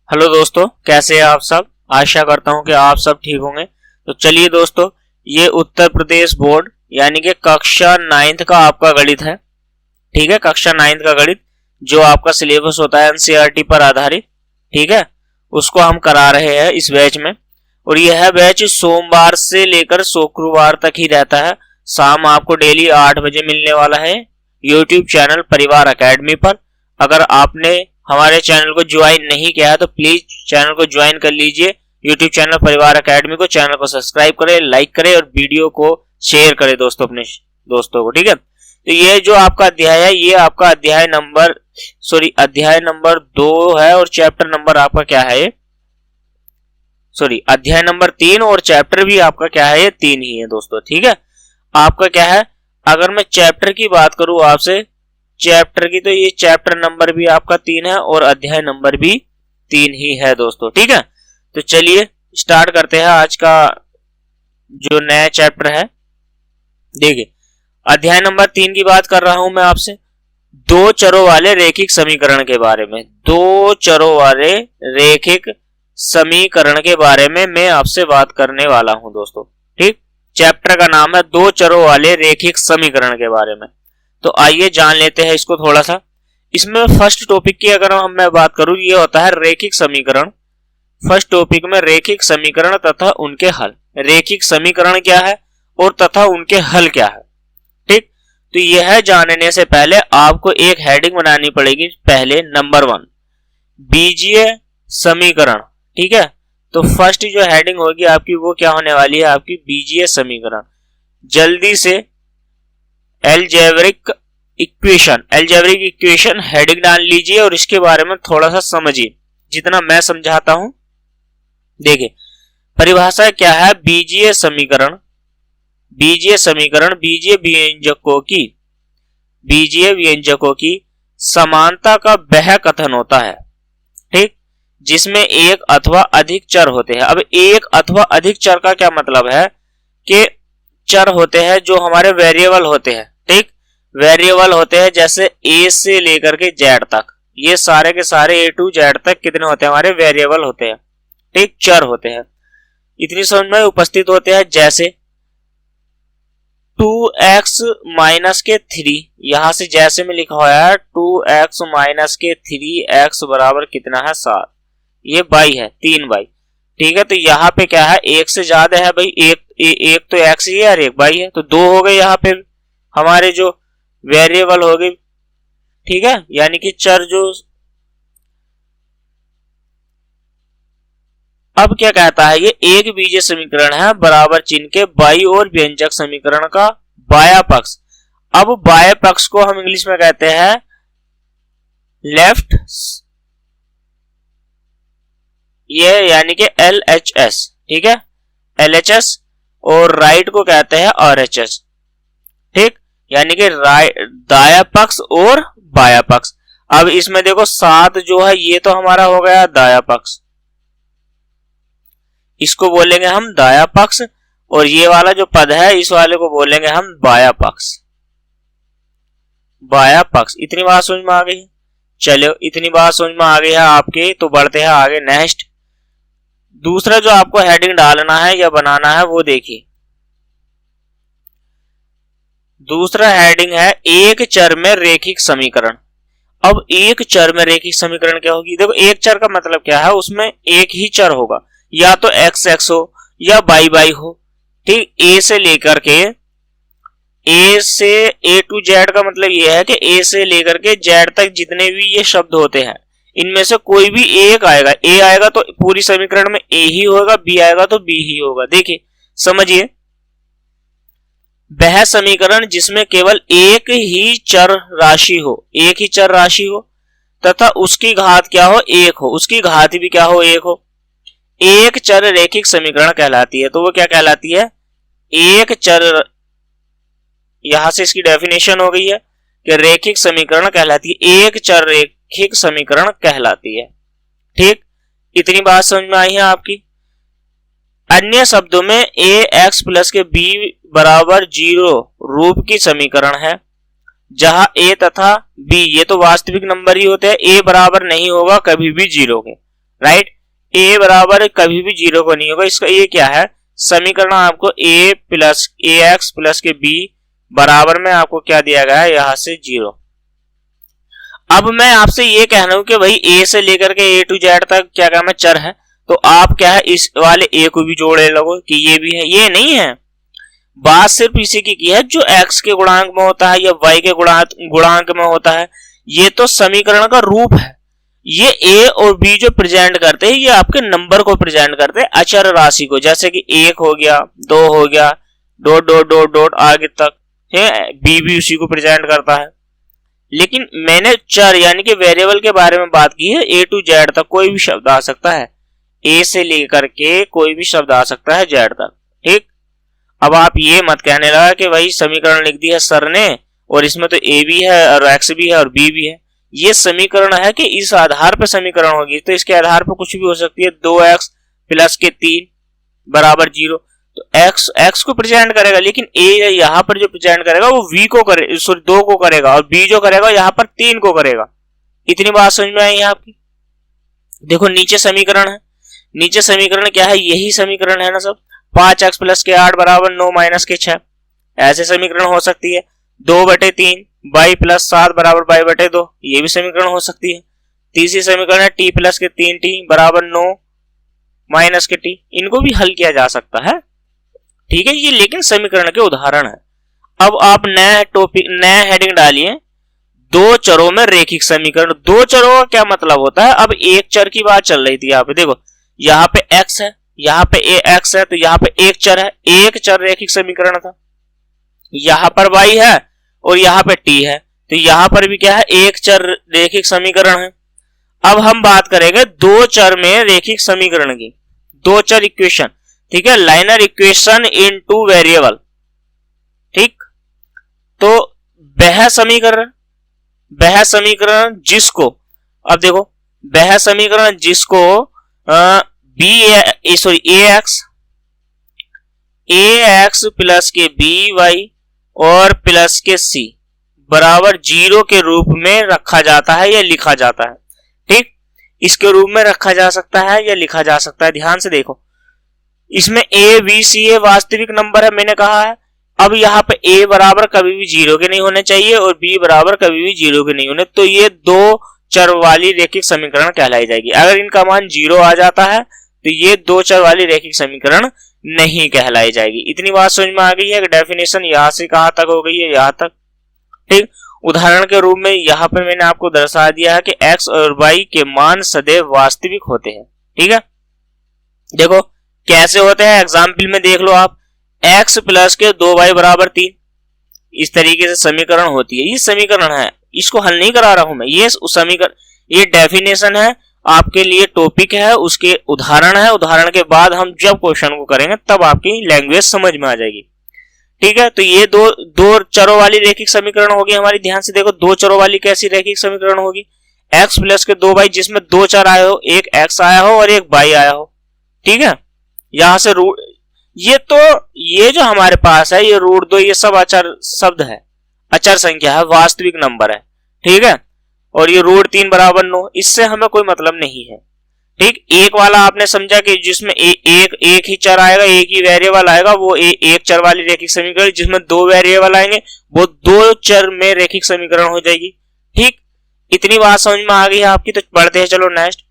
Hello दोस्तों, कैसे हैं आप सब। आशा करता हूं कि आप सब ठीक होंगे। तो चलिए दोस्तों, ये उत्तर प्रदेश बोर्ड यानी कि कक्षा 9th का आपका गणित है। ठीक है, कक्षा 9th का गणित जो आपका सिलेबस होता है एनसीईआरटी पर आधारित, ठीक है, उसको हम करा रहे हैं इस बैच में। और यह बैच सोमवार से लेकर शुक्रवार तक ही रहता है। शाम आपको डेली 8 बजे मिलने वाला है यूट्यूब चैनल परिवार एकेडमी पर। अगर आपने हमारे चैनल को ज्वाइन नहीं किया है तो प्लीज चैनल को ज्वाइन कर लीजिए। यूट्यूब चैनल परिवार एकेडमी को, चैनल को सब्सक्राइब करें, लाइक करें और वीडियो को शेयर करें दोस्तों, अपने दोस्तों को। ठीक है, तो ये जो आपका अध्याय है ये आपका अध्याय नंबर 2 है और चैप्टर नंबर आपका क्या है, अध्याय नंबर 3 और चैप्टर भी आपका क्या है, ये 3 ही है दोस्तों। ठीक है, आपका क्या है, अगर मैं चैप्टर की बात करूं आपसे, चैप्टर की, तो ये चैप्टर नंबर भी आपका 3 है और अध्याय नंबर भी 3 ही है दोस्तों। ठीक है, तो चलिए स्टार्ट करते हैं आज का जो नया चैप्टर है। देखिए, अध्याय नंबर 3 की बात कर रहा हूं मैं आपसे, दो चरों वाले रैखिक समीकरण के बारे में। दो चरों वाले रैखिक समीकरण के बारे में मैं आपसे बात करने वाला हूं दोस्तों। ठीक, चैप्टर का नाम है दो चरों वाले रैखिक समीकरण के बारे में। तो आइए जान लेते हैं इसको थोड़ा सा। इसमें फर्स्ट टॉपिक की अगर मैं बात करूं, ये होता है रैखिक समीकरण। फर्स्ट टॉपिक में रैखिक समीकरण तथा उनके हल। रैखिक समीकरण क्या है और तथा उनके हल क्या है। ठीक, तो यह जानने से पहले आपको एक हेडिंग बनानी पड़ेगी। पहले नंबर 1 बीजीय समीकरण। ठीक है, तो फर्स्ट जो हेडिंग होगी आपकी वो क्या होने वाली है, आपकी बीजीय समीकरण। जल्दी से एलजेब्रिक इक्वेशन हेडिंग डाल लीजिए और इसके बारे में थोड़ा सा समझिए जितना मैं समझाता हूं। देखिए, परिभाषा क्या है, बीजीय समीकरण। बीजीय समीकरण बीजीय व्यंजकों की समानता का वह कथन होता है, ठीक, जिसमें एक अथवा अधिक चर होते हैं। अब एक अथवा अधिक चर का क्या मतलब है कि चर होते हैं जो हमारे वेरिएबल होते हैं। ठीक, वेरिएबल होते हैं जैसे ए से लेकर के जेड तक, ये सारे के सारे ए टू जेड तक कितने होते हैं, हमारे वेरिएबल होते हैं। ठीक, चर होते हैं। इतनी समझ में उपस्थित होते हैं जैसे 2x माइनस के 3, यहां से जैसे में लिखा हुआ है 2x माइनस के 3x बराबर कितना है 7, ये बाई है 3 बाई। ठीक है, तो यहाँ पे क्या है, एक से ज्यादा है भाई, एक तो x ही है और एक बाई है, तो 2 हो गए यहाँ पे हमारे जो वेरिएबल हो गए। ठीक है, यानी कि चर जो। अब क्या कहता है, ये एक बीजीय समीकरण है बराबर चिन्ह के बाई और व्यंजक समीकरण का बाया पक्ष। अब बाया पक्ष को हम इंग्लिश में कहते हैं लेफ्ट, ये यानी कि LHS। ठीक है, LHS, और राइट को कहते हैं RHS। ठीक, यानी कि दाया पक्ष और बाया पक्ष। अब इसमें देखो 7 जो है ये तो हमारा हो गया दाया पक्ष, इसको बोलेंगे हम दाया पक्ष, और ये वाला जो पद है इस वाले को बोलेंगे हम बाया पक्ष। बाया पक्ष, इतनी बात समझ में आ गई। चलो, इतनी बात समझ में आ गई है आपके, तो बढ़ते हैं आगे। नेक्स्ट, दूसरा जो आपको हेडिंग डालना है या बनाना है वो देखिए। दूसरा हेडिंग है एक चर में रैखिक समीकरण। अब एक चर में रैखिक समीकरण क्या होगी, देखो एक चर का मतलब क्या है, उसमें एक ही चर होगा, या तो x हो या y हो। ठीक, ए से लेकर के ए से ए टू जेड का मतलब यह है कि ए से लेकर के जेड तक जितने भी ये शब्द होते हैं इनमें से कोई भी एक आएगा। ए आएगा तो पूरी समीकरण में ए ही होगा, बी आएगा तो बी ही होगा। देखिए समझिए, वह समीकरण जिसमें केवल एक ही चर राशि हो, तथा उसकी घात क्या हो, एक हो, उसकी घात भी क्या हो, एक हो, एक चर रैखिक समीकरण कहलाती है। तो वो क्या कहलाती है, एक चर। यहां से इसकी डेफिनेशन हो गई है कि रैखिक समीकरण कहलाती है, एक चर रैखिक समीकरण कहलाती है। ठीक, इतनी बात समझ में आई है आपकी। अन्य शब्दों में ax प्लस के b बराबर 0 रूप की समीकरण है, जहां a तथा b ये तो वास्तविक नंबर ही होते हैं, a बराबर नहीं होगा कभी भी 0 के। राइट। ए बराबर कभी भी 0 को नहीं होगा, इसका ये क्या है समीकरण आपको ए प्लस ए एक्स प्लस के बी बराबर में आपको क्या दिया गया है यहां से 0। अब मैं आपसे ये कह रहा हूं कि भाई ए से लेकर के ए टू जेड तक क्या काम है चर है, तो आप क्या है इस वाले ए को भी जोड़े लगो कि ये भी है, ये नहीं है। बात सिर्फ इसी की है जो x के गुणांक में होता है या y के गुणांक में होता है, ये तो समीकरण का रूप है। ये a और b जो प्रेजेंट करते हैं ये आपके नंबर को प्रेजेंट करते हैं, अचर राशि को, जैसे कि 1 हो गया, 2 हो गया, डॉट डॉट डॉट डॉट आगे तक है, b भी उसी को प्रेजेंट करता है। लेकिन मैंने चर यानी कि वेरिएबल के बारे में बात की है, ए टू जेड तक कोई भी शब्द आ सकता है, ए से लेकर के कोई भी शब्द आ सकता है जेड तक, ठीक। अब आप ये मत कहने लगा कि भाई समीकरण लिख दिया सर ने और इसमें तो ए भी है और एक्स भी है और बी भी है, ये समीकरण है कि इस आधार पर समीकरण होगी, तो इसके आधार पर कुछ भी हो सकती है। 2x प्लस के 3 बराबर 0, तो x को प्रेजेंट करेगा, लेकिन a यहाँ पर जो प्रेजेंट करेगा वो v को करे, सॉरी 2 को करेगा, और b जो करेगा यहाँ पर 3 को करेगा। इतनी बात समझ में आई है आपकी। देखो नीचे समीकरण है, नीचे समीकरण क्या है, यही समीकरण है ना सब। 5x प्लस के 8 बराबर 9 माइनस के 6, ऐसे समीकरण हो सकती है। 2/3 y प्लस 7 बराबर y/2, ये भी समीकरण हो सकती है। तीसरी समीकरण है t प्लस के 3t बराबर 9 माइनस के t, इनको भी हल किया जा सकता है, ठीक है। ये लेकिन समीकरण के उदाहरण है। अब आप नया टॉपिक नया हेडिंग डालिए, दो चरों में रेखिक समीकरण। दो चरों का क्या मतलब होता है, अब एक चर की बात चल रही थी यहाँ पे, देखो यहाँ पे x है, यहाँ पे ax है, तो यहाँ पे एक चर है, एक चर रेखिक समीकरण था। यहाँ पर y है और यहाँ पे t है, तो यहाँ पर भी क्या है एक चर रेखिक समीकरण है। अब हम बात करेंगे दो चर में रेखिक समीकरण की, दो चर इक्वेशन, ठीक है, liner equation in two variable, ठीक। तो वह समीकरण जिसको, अब देखो वह समीकरण जिसको ax प्लस के by और प्लस के c बराबर 0 के रूप में रखा जाता है या लिखा जाता है, ठीक। इसके रूप में रखा जा सकता है या लिखा जा सकता है। ध्यान से देखो, इसमें a b c a वास्तविक नंबर है, मैंने कहा है। अब यहाँ पे a बराबर कभी भी 0 के नहीं होने चाहिए और b बराबर कभी भी 0 के नहीं होने, तो ये दो चर वाली रेखिक समीकरण कहलाई जाएगी। अगर इनका मान 0 आ जाता है तो ये दो चर वाली रेखिक समीकरण नहीं कहलाई जाएगी। इतनी बात समझ में आ गई है कि डेफिनेशन यहां से कहां तक हो गई है, यहां तक, ठीक। उदाहरण के रूप में यहाँ पर मैंने आपको दर्शा दिया है कि x और y के मान सदैव वास्तविक होते हैं, ठीक है। देखो कैसे होते हैं, एग्जाम्पल में देख लो आप, x प्लस के 2y बराबर 3, इस तरीके से समीकरण होती है। ये समीकरण है, इसको हल नहीं करा रहा हूं मैं, ये समीकरण, ये डेफिनेशन है, आपके लिए टॉपिक है, उसके उदाहरण है। उदाहरण के बाद हम जब क्वेश्चन को करेंगे तब आपकी लैंग्वेज समझ में आ जाएगी, ठीक है। तो ये दो चरों वाली रेखिक समीकरण होगी हमारी। ध्यान से देखो, दो चरों वाली कैसी रेखिक समीकरण होगी, x प्लस के 2y जिसमें दो चर आए हो, एक x आया हो और एक y आया हो, ठीक है। यहां से रूट, ये जो हमारे पास है ये रूट 2, ये सब अचर शब्द है, अचर संख्या है, वास्तविक नंबर है, ठीक है। और ये रूट 3 बराबर 9, इससे हमें कोई मतलब नहीं है, ठीक। एक वाला आपने समझा कि जिसमें एक ही चर आएगा, एक ही वेरिएबल आएगा, वो एक चर वाली रेखिक समीकरण। जिसमें दो वेरिएबल आएंगे वो दो चर में रेखिक समीकरण हो जाएगी, ठीक। इतनी बात समझ में आ गई है आपकी, तो बढ़ते हैं चलो नेक्स्ट।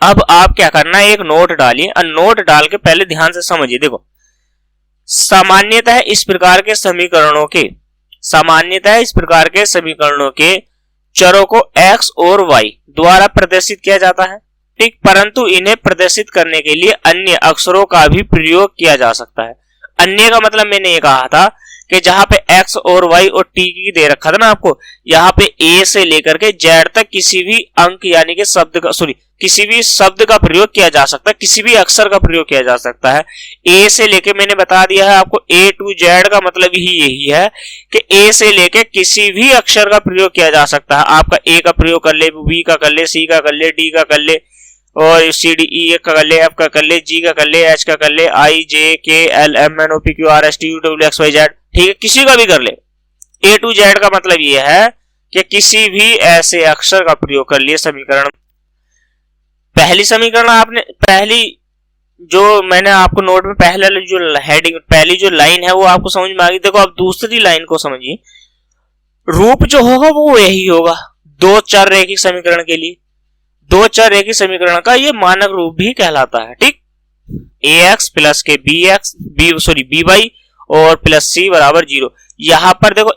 अब आप क्या करना है, एक नोट डालिए और नोट डाल के पहले ध्यान से समझिए। देखो सामान्यतः इस प्रकार के समीकरणों के चरों को x और y द्वारा प्रदर्शित किया जाता है, ठीक। परंतु इन्हें प्रदर्शित करने के लिए अन्य अक्षरों का भी प्रयोग किया जा सकता है। अन्य का मतलब मैंने ये कहा था कि जहां पे x और y और t की दे रखा था ना आपको, यहाँ पे a से लेकर के z तक किसी भी अंक यानी कि किसी भी शब्द का प्रयोग किया जा सकता है, किसी भी अक्षर का प्रयोग किया जा सकता है। a से लेके मैंने बता दिया है आपको, a to z का मतलब ही यही है कि a से लेके किसी भी अक्षर का प्रयोग किया जा सकता है। आपका a का प्रयोग कर ले, b का कर ले, c का कर ले, d का कर ले, और सी डी ई का कर ले, एफ का कर ले, जी का कर ले, एच का कर ले, I J K L M N O P Q R S T U W X Y Z, ठीक है, किसी का भी कर ले। ए टू जेड का मतलब ये है कि किसी भी ऐसे अक्षर का प्रयोग कर लिए समीकरण। पहली समीकरण आपने पहली जो मैंने आपको नोट में पहले जो हेडिंग पहली जो लाइन है वो आपको समझ में आ गई। देखो अब दूसरी लाइन को समझिए, रूप जो होगा वो यही होगा दो चर रैखिक समीकरण के लिए। दो चर रैखिक समीकरण का ये मानक रूप भी कहलाता है। ठीक, ax प्लस के बी वाई और प्लस सी बराबर 0। यहां पर देखो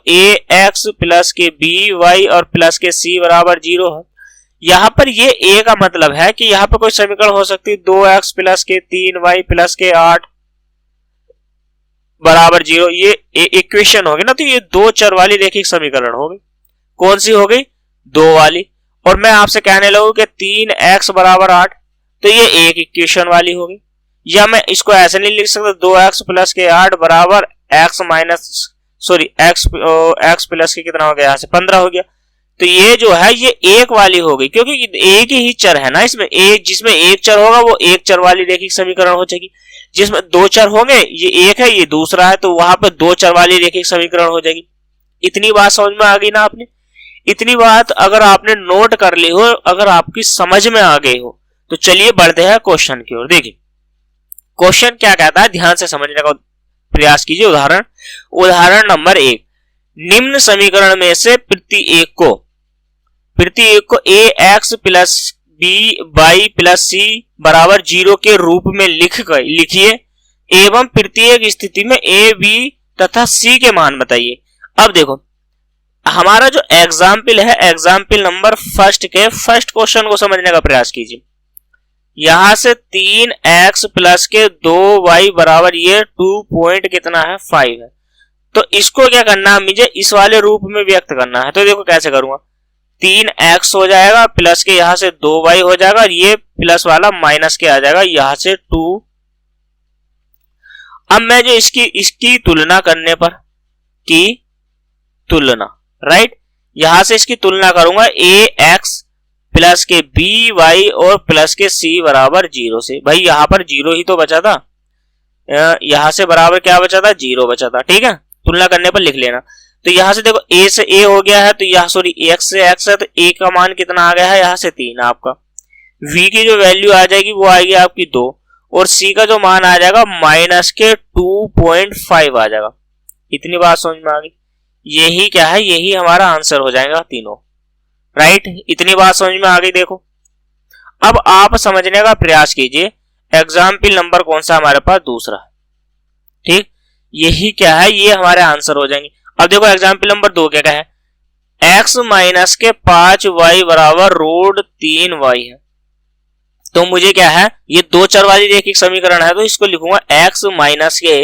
ax प्लस के बी वाई और प्लस के सी बराबर 0 है। यहां पर ये a का मतलब है कि यहां पर कोई समीकरण हो सकती है 2x प्लस के 3y प्लस के 8 बराबर 0। ये इक्वेशन होगी ना, तो ये दो चर वाली रैखिक समीकरण होगी। कौन सी हो गई? दो वाली। और मैं आपसे कहने लगूं कि 3x बराबर 8, तो ये एक इक्वेशन वाली होगी। या मैं इसको ऐसे नहीं लिख सकता 2x प्लस के 8 बराबर x प्लस के कितना हो गया, यहां से 15 हो गया। तो ये जो है ये एक वाली हो गई, क्योंकि एक ही चर है ना इसमें। एक जिसमें एक चर होगा वो एक चर वाली रैखिक समीकरण हो जाएगी। जिसमें दो चर होंगे, ये एक है ये दूसरा है, तो वहां पर दो चर वाली रैखिक समीकरण हो जाएगी। इतनी बात समझ में आ गई ना आपने? इतनी बात अगर आपने नोट कर ली हो, अगर आपकी समझ में आ गई हो, तो चलिए बढ़ते हैं क्वेश्चन की ओर। देखिए क्वेश्चन क्या कहता है, ध्यान से समझने का प्रयास कीजिए। उदाहरण नंबर 1, निम्न समीकरण में से प्रत्येक को ax plus b y plus c बराबर 0 के रूप में लिखिए एवं प्रत्येक स्थिति में a, b तथा c के मान बताइए। अब देखो हमारा जो एग्जाम्पल है, एग्जाम्पल नंबर फर्स्ट के फर्स्ट क्वेश्चन को समझने का प्रयास कीजिए। यहां से 3x प्लस के 2y बराबर ये 2 पॉइंट कितना है 5 है। तो इसको क्या करना है, मुझे इस वाले रूप में व्यक्त करना है। तो देखो कैसे करूंगा, 3x हो जाएगा प्लस के यहां से 2y हो जाएगा और ये प्लस वाला माइनस के आ जाएगा यहां से 2। अब मैं जो इसकी तुलना करने पर की तुलना, राइट, यहां से इसकी तुलना करूंगा ax प्लस के बी वाई और प्लस के सी बराबर 0 से। भाई यहां पर 0 ही तो बचा था, यहां से बराबर क्या बचा था, 0 बचा था। ठीक है, तुलना करने पर लिख लेना। तो यहां से देखो a से a हो गया है, तो यहां सॉरी x से x है, तो a का मान कितना आ गया है, यहां से 3 आपका। v की जो वैल्यू आ जाएगी वो आएगी आपकी 2 और c का जो मान आ जाएगा माइनस के 2.5 आ जाएगा। इतनी बात समझ में आ गई? यही क्या है, यही हमारा आंसर हो जाएगा तीनों, राइट। इतनी बात समझ में आ गई। देखो अब आप समझने का प्रयास कीजिए, एग्जाम्पल नंबर कौन सा हमारे पास, दूसरा। ठीक, यही क्या है, ये हमारे आंसर हो जाएंगे। अब देखो एग्जाम्पल नंबर 2 क्या है, x माइनस के 5y बराबर रूट 3y है। तो मुझे क्या है, ये दो चर वाली रैखिक समीकरण है, तो इसको लिखूंगा x माइनस के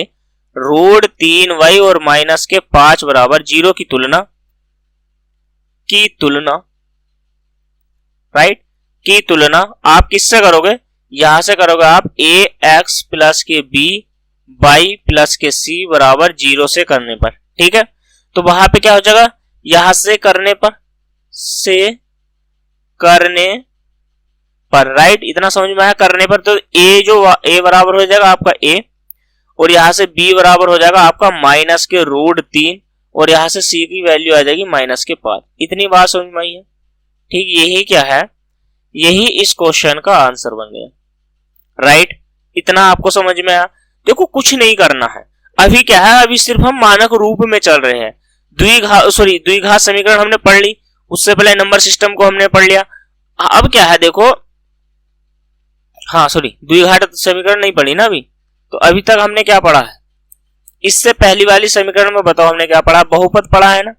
रूट 3y और माइनस के 5 बराबर 0 की तुलना, राइट, की तुलना आप किससे करोगे, यहां से करोगे आप ax प्लस के b वाई प्लस के c बराबर 0 से करने पर। ठीक है, तो वहां पे क्या हो जाएगा, यहां से करने पर राइट, इतना समझ में आया। करने पर तो a बराबर हो जाएगा आपका a और यहां से b बराबर हो जाएगा आपका माइनस के रूट 3 और यहां से c की वैल्यू आ जाएगी माइनस के 5। इतनी बात समझ में आई है? ठीक, यही क्या है, यही इस क्वेश्चन का आंसर बन गया, राइट। इतना आपको समझ में आया? देखो कुछ नहीं करना है, अभी क्या है, अभी सिर्फ हम मानक रूप में चल रहे हैं। द्विघात समीकरण हमने पढ़ ली, उससे पहले नंबर सिस्टम को हमने पढ़ लिया। अब क्या है देखो, द्विघात समीकरण नहीं पढ़ी ना अभी, तो अभी तक हमने क्या पढ़ा है, इससे पहली वाली समीकरण में बताओ हमने क्या पढ़ा, बहुपद पढ़ा है ना।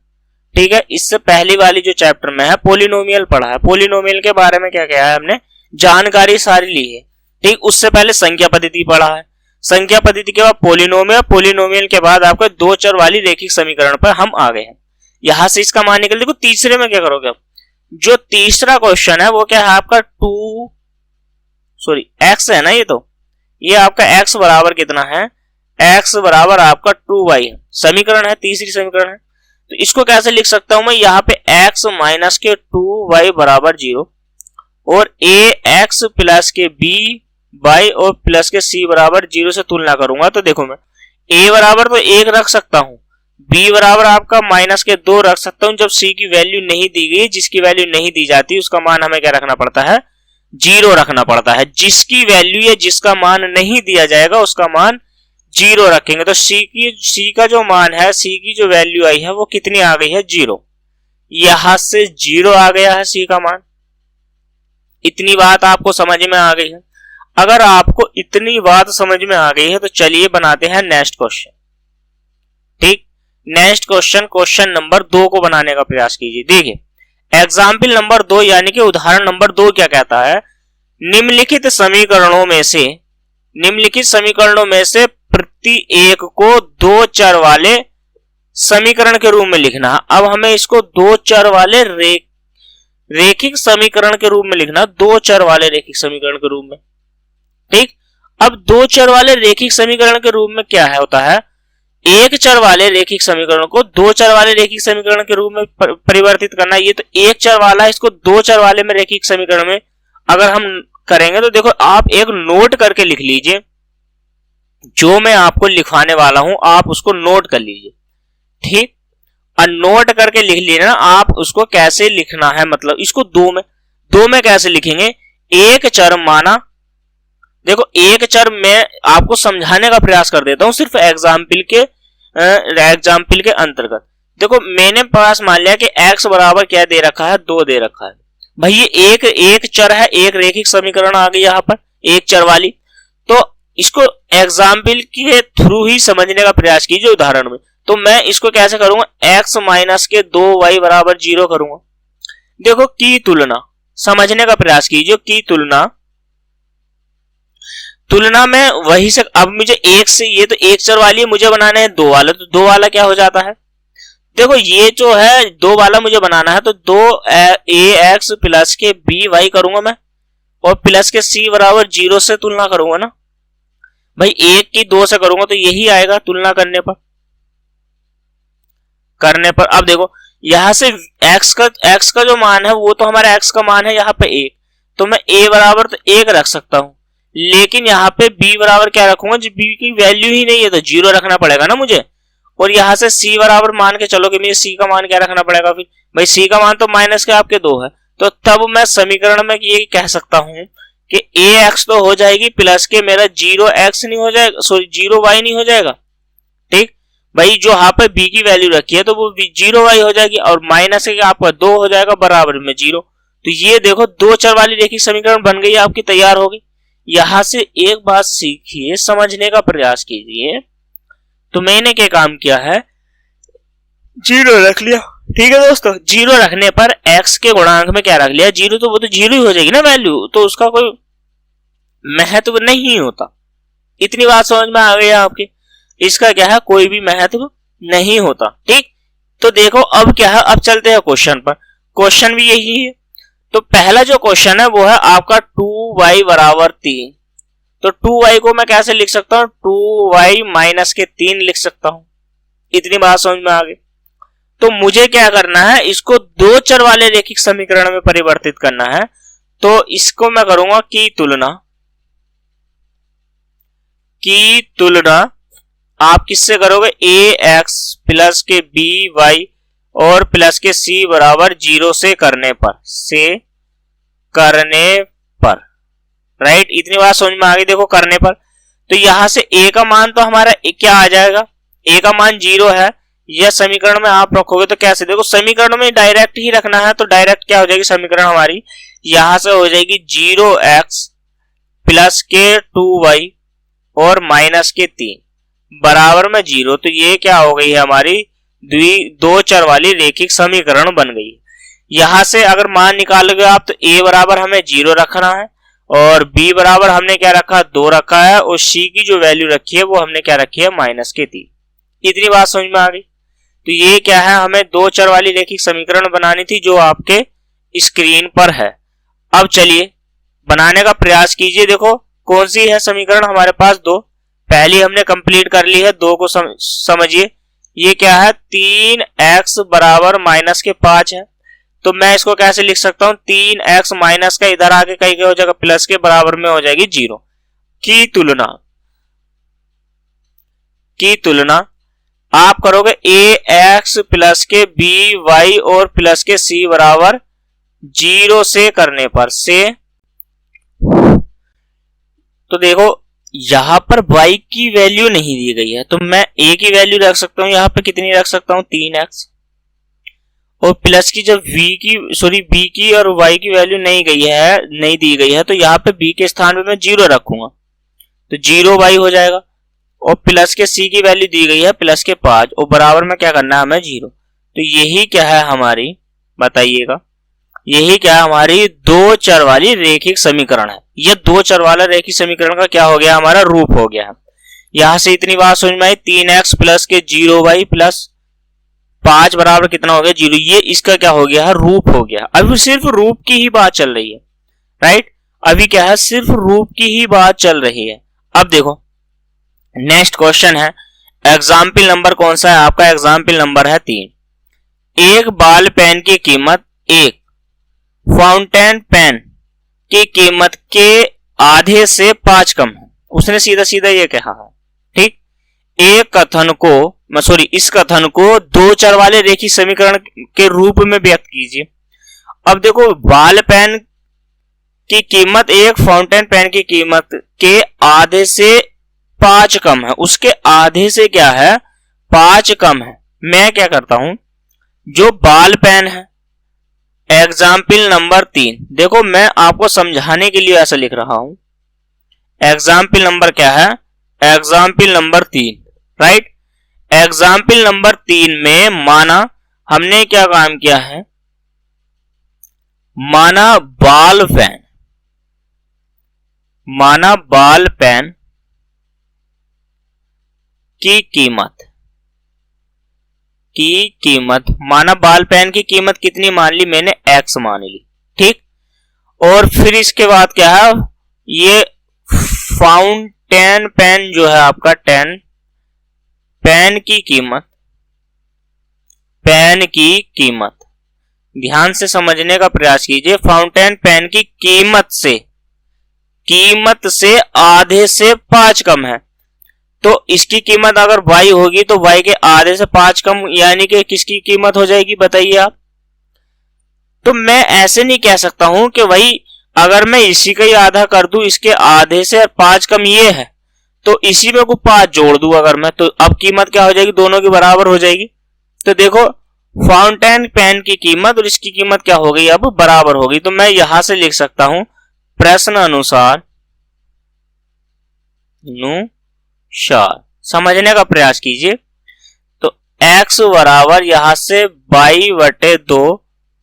ठीक है, इससे पहली वाली जो चैप्टर में है पोलिनोमियल पढ़ा है। पोलिनोमियल के बारे में क्या किया है हमने, जानकारी सारी ली है। ठीक, उससे पहले संख्या पद्धति पढ़ा है, संख्या पद्धति के बाद पोलिनोमियल, पोलिनोमियल के बाद आपका दो चर वाली रैखिक समीकरण पर हम आ गए हैं। यहां से इसका मान निकल, देखो तीसरे में क्या करोगे, अब जो तीसरा क्वेश्चन है वो क्या है आपका x है ना, ये आपका x बराबर कितना है, x बराबर आपका 2y है, समीकरण है, तीसरी समीकरण है। तो इसको कैसे लिख सकता हूं मैं, यहाँ पे x माइनस के 2y बराबर 0 और ax प्लस के by और प्लस के c बराबर 0 से तुलना करूंगा। तो देखो मैं a बराबर तो 1 रख सकता हूं, b बराबर आपका माइनस के 2 रख सकता हूं। जब c की वैल्यू नहीं दी गई, जिसकी वैल्यू नहीं दी जाती उसका मान हमें क्या रखना पड़ता है, जीरो रखना पड़ता है। जिसकी वैल्यू या जिसका मान नहीं दिया जाएगा उसका मान जीरो रखेंगे। तो सी का जो मान है, सी की जो वैल्यू आई है वो कितनी आ गई है, जीरो। यहां से जीरो आ गया है सी का मान। इतनी बात आपको समझ में आ गई है। अगर आपको इतनी बात समझ में आ गई है तो चलिए बनाते हैं नेक्स्ट क्वेश्चन। ठीक, नेक्स्ट क्वेश्चन, क्वेश्चन नंबर 2 को बनाने का प्रयास कीजिए। देखिए एग्जाम्पल नंबर 2 यानी कि उदाहरण नंबर 2 क्या कहता है, निम्नलिखित समीकरणों में से प्रति एक को दो चर वाले समीकरण के रूप में लिखना। अब हमें इसको दो चर वाले रेखिक समीकरण के रूप में लिखना, दो चर वाले रेखिक समीकरण के रूप में। ठीक, अब दो चर वाले रेखिक समीकरण के रूप में क्या है होता है, एक चर वाले रेखिक समीकरण को दो चर वाले रेखिक समीकरण के रूप में परिवर्तित करना। ये तो एक चर वाला है, इसको दो चर वाले में रेखिक समीकरण में अगर हम करेंगे तो देखो आप एक नोट करके लिख लीजिए, जो मैं आपको लिखवाने वाला हूं आप उसको नोट कर लीजिए। ठीक, और नोट करके लिख लीजिए ना आप उसको कैसे लिखना है, मतलब इसको दो में कैसे लिखेंगे। एक चर माना, देखो एक चर मैं आपको समझाने का प्रयास कर देता हूं सिर्फ एग्जाम्पल के अंतर्गत। देखो मैंने पास मान लिया कि x बराबर क्या दे रखा है, 2 दे रखा है। भाई ये एक चर है, एक रेखिक समीकरण आ गई यहाँ पर एक चर वाली। तो इसको एग्जाम्पल के थ्रू ही समझने का प्रयास कीजिए उदाहरण में। तो मैं इसको कैसे करूंगा, x माइनस के 2y बराबर 0 करूंगा। देखो की तुलना समझने का प्रयास कीजिए, की तुलना में वही से, अब मुझे एक से, ये तो एक चर वाली है, मुझे बनाना है दो वाला, तो दो वाला क्या हो जाता है, देखो ये जो है दो वाला मुझे बनाना है तो 2ax प्लस के by करूंगा मैं, और प्लस के c बराबर 0 से तुलना करूंगा ना। भाई एक की 2 से करूंगा तो यही आएगा तुलना करने पर। अब देखो यहां से x का जो मान है वो तो हमारा x का मान है यहाँ पे 1, तो मैं a बराबर तो 1 रख सकता हूं, लेकिन यहाँ पे b बराबर क्या रखूंगा, जब b की वैल्यू ही नहीं है तो 0 रखना पड़ेगा ना मुझे। और यहाँ से c बराबर मान के चलो कि मुझे c का मान क्या रखना पड़ेगा, फिर भाई c का मान तो माइनस के आपके 2 है, तो तब मैं समीकरण में ये कह सकता हूं कि ax तो हो जाएगी प्लस के मेरा 0x नहीं हो जाएगा, सॉरी 0y नहीं हो जाएगा। ठीक, भाई जो यहाँ पे b की वैल्यू रखी है तो वो 0y हो जाएगी, और माइनस के आपका 2 हो जाएगा बराबर में 0। तो ये देखो दो चर वाली रेखिक समीकरण बन गई, आपकी तैयार होगी। यहां से एक बात सीखिए, समझने का प्रयास कीजिए। तो मैंने क्या काम किया है, 0 रख लिया। ठीक है दोस्तों, 0 रखने पर x के गुणांक में क्या रख लिया, 0, तो वो तो 0 ही हो जाएगी ना वैल्यू, तो उसका कोई महत्व नहीं होता। इतनी बात समझ में आ गई आपकी, इसका क्या है कोई भी महत्व नहीं होता। ठीक, तो देखो अब क्या है, अब चलते हैं क्वेश्चन पर। क्वेश्चन भी यही है। तो पहला जो क्वेश्चन है वो है आपका 2y बराबर 3। तो 2y को मैं कैसे लिख सकता हूं, 2y माइनस के 3 लिख सकता हूं। इतनी बात समझ में आ गई। तो मुझे क्या करना है, इसको दो चर वाले रेखिक समीकरण में परिवर्तित करना है। तो इसको मैं करूंगा की तुलना आप किससे करोगे, ax प्लस के by और प्लस के c बराबर 0 से करने पर राइट। इतनी बात समझ में आ गई। देखो करने पर तो यहां से a का मान तो हमारा क्या आ जाएगा, a का मान 0 है। यह समीकरण में आप रखोगे तो कैसे, देखो समीकरण में डायरेक्ट ही रखना है, तो डायरेक्ट क्या हो जाएगी समीकरण हमारी, यहां से हो जाएगी 0x प्लस के 2y और माइनस के 3 बराबर में 0। तो ये क्या हो गई है हमारी दो चर वाली रेखिक समीकरण बन गई। यहां से अगर मान निकालोगे आप तो a बराबर हमें 0 रखना है, और b बराबर हमने क्या रखा, 2 रखा है, और c की जो वैल्यू रखी है वो हमने क्या रखी है, माइनस के 3। इतनी बात समझ में आ गई। तो ये क्या है, हमें दो चर वाली रेखिक समीकरण बनानी थी जो आपके स्क्रीन पर है। अब चलिए बनाने का प्रयास कीजिए। देखो कौन सी है समीकरण हमारे पास, दो। पहली हमने कंप्लीट कर ली है, दो को समझिए। ये क्या है, 3x बराबर माइनस के 5 है। तो मैं इसको कैसे लिख सकता हूं, 3x माइनस का इधर आके कहीं क्या हो जाएगा, प्लस के बराबर में हो जाएगी 0। की तुलना आप करोगे ax प्लस के by और प्लस के c बराबर 0 से करने पर, तो देखो यहां पर y की वैल्यू नहीं दी गई है, तो मैं a की वैल्यू रख सकता हूं, यहां पे कितनी रख सकता हूं 3x, और प्लस की जब b की और y की वैल्यू नहीं दी गई है, तो यहाँ पे b के स्थान पे मैं 0 रखूंगा, तो 0y हो जाएगा। और प्लस के c की वैल्यू दी गई है प्लस के 5, और बराबर में क्या करना है हमें 0। तो यही क्या है हमारी, बताइएगा, यही क्या है हमारी दो चर वाली रेखिक समीकरण है। यह दो चर वाला रेखिक समीकरण का क्या हो गया, हमारा रूप हो गया है। यहां से इतनी बात समझ में आई, 3x प्लस के 0y प्लस 5 बराबर कितना हो गया 0, ये इसका क्या हो गया है, रूप हो गया। अभी सिर्फ रूप की ही बात चल रही है, राइट, अभी क्या है, सिर्फ रूप की ही बात चल रही है। अब देखो नेक्स्ट क्वेश्चन है, एग्जाम्पल नंबर कौन सा है आपका, एग्जाम्पल नंबर है 3। एक बॉल पेन की कीमत 1 फाउंटेन पेन की कीमत के आधे से 5 कम है। उसने सीधा सीधा ये कहा है, ठीक। इस कथन को दो चर वाले रेखिक समीकरण के रूप में व्यक्त कीजिए। अब देखो बॉल पेन की कीमत 1 फाउंटेन पेन की कीमत के आधे से 5 कम है, उसके आधे से क्या है 5 कम है। मैं क्या करता हूं, जो बॉल पेन है एग्जाम्पल नंबर 3, देखो मैं आपको समझाने के लिए ऐसा लिख रहा हूं। एग्जाम्पल नंबर क्या है, example number 3, right. Example number 3 में माना हमने क्या काम किया है, माना बॉल पेन की कीमत माना बॉल पेन की कीमत कितनी मान ली मैंने, x मान ली, ठीक। और फिर इसके बाद क्या है, ये फाउंटेन पेन जो है आपका पेन की कीमत ध्यान से समझने का प्रयास कीजिए। फाउंटेन पेन की कीमत से आधे से 5 कम है, तो इसकी कीमत अगर y होगी तो y के आधे से 5 कम, यानी कि किसकी कीमत हो जाएगी बताइए आप। तो मैं ऐसे नहीं कह सकता हूं कि भाई अगर मैं इसी का ही आधा कर दूं, इसके आधे से 5 कम ये है, तो इसी में को 5 जोड़ दूं अगर मैं, तो अब कीमत क्या हो जाएगी, दोनों की बराबर हो जाएगी। तो देखो फाउंटेन पेन की कीमत और इसकी कीमत क्या हो गई, अब बराबर होगी। तो मैं यहां से लिख सकता हूं, प्रश्न अनुसार समझने का प्रयास कीजिए। तो x बराबर यहां से y बटे 2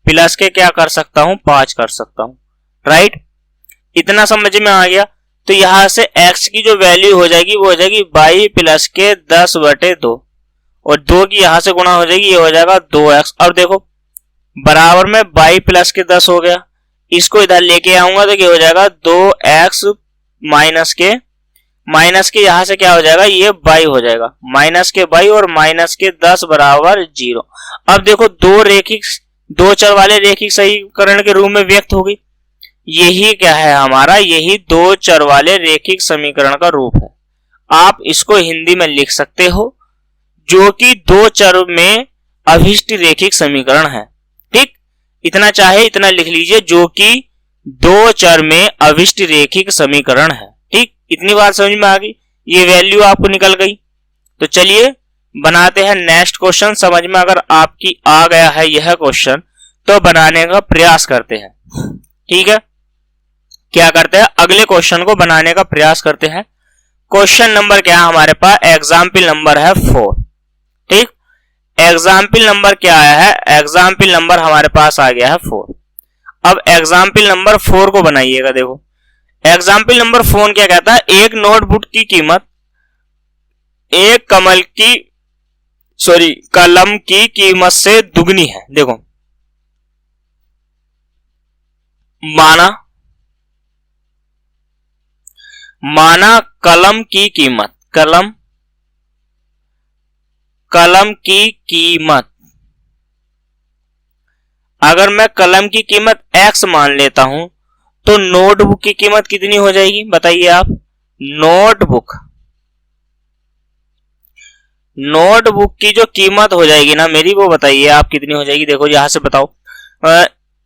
प्लस के क्या कर सकता हूं 5 कर सकता हूं, राइट। इतना समझ में आ गया। तो यहां से x की जो वैल्यू हो जाएगी वो हो जाएगी y प्लस के 10 बटे 2, और 2 की यहां से गुणा हो जाएगी, ये हो जाएगा 2x। अब देखो बराबर में y प्लस के 10 हो गया, इसको इधर लेके आऊंगा तो क्या हो जाएगा 2x माइनस के यहां से क्या हो जाएगा, ये y हो जाएगा, माइनस के y और माइनस के 10 बराबर 0। अब देखो दो चर वाले रेखिक समीकरण के रूप में व्यक्त होगी। यही क्या है हमारा, यही दो चर वाले रेखिक समीकरण का रूप है। आप इसको हिंदी में लिख सकते हो, जो कि दो चर में अभिष्ट रेखिक समीकरण है, ठीक। इतना चाहे इतना लिख लीजिए, जो कि दो चर में अभिष्ट रेखिक समीकरण है, ठीक। इतनी बात समझ में आ गई, ये वैल्यू आपको निकल गई। तो चलिए बनाते हैं नेक्स्ट क्वेश्चन। समझ में अगर आपकी आ गया है यह क्वेश्चन, तो बनाने का प्रयास करते हैं, ठीक है। क्या करते हैं, अगले क्वेश्चन को बनाने का प्रयास करते हैं। क्वेश्चन नंबर क्या है हमारे पास, एग्जाम्पल नंबर है 4, ठीक। एग्जाम्पल नंबर क्या आया है, एग्जाम्पल नंबर हमारे पास आ गया है 4। अब एग्जाम्पल नंबर 4 को बनाइएगा। देखो एग्जाम्पल नंबर 4 क्या कहता है, एक नोटबुक की कीमत एक कलम की कीमत से दुगनी है। देखो माना कलम की कीमत अगर मैं कलम की कीमत x मान लेता हूं, तो नोटबुक की कीमत कितनी हो जाएगी बताइए आप। नोटबुक की जो कीमत हो जाएगी ना मेरी, वो बताइए आप कितनी हो जाएगी। देखो यहां से बताओ,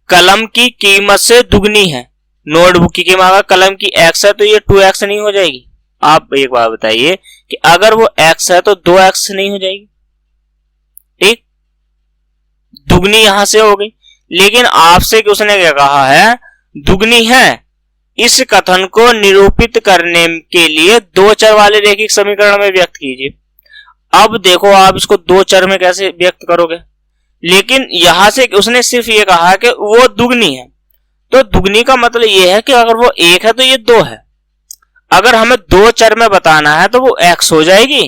कलम की कीमत से दुगनी है, नोटबुक की कीमत अगर कलम की x है तो ये 2x नहीं हो जाएगी? आप एक बात बताइए कि अगर वो x है तो 2x नहीं हो जाएगी? ठीक, दुगनी यहां से हो गई। लेकिन आपसे उसने क्या कहा है, दुगनी है। इस कथन को निरूपित करने के लिए दो चर वाले रैखिक समीकरण में व्यक्त कीजिए। अब देखो आप इसको दो चर में कैसे व्यक्त करोगे, लेकिन यहां से उसने सिर्फ ये कहा कि वो दुगनी है, तो दुगनी का मतलब ये है कि अगर वो एक है तो ये दो है। अगर हमें दो चर में बताना है तो वो x हो जाएगी।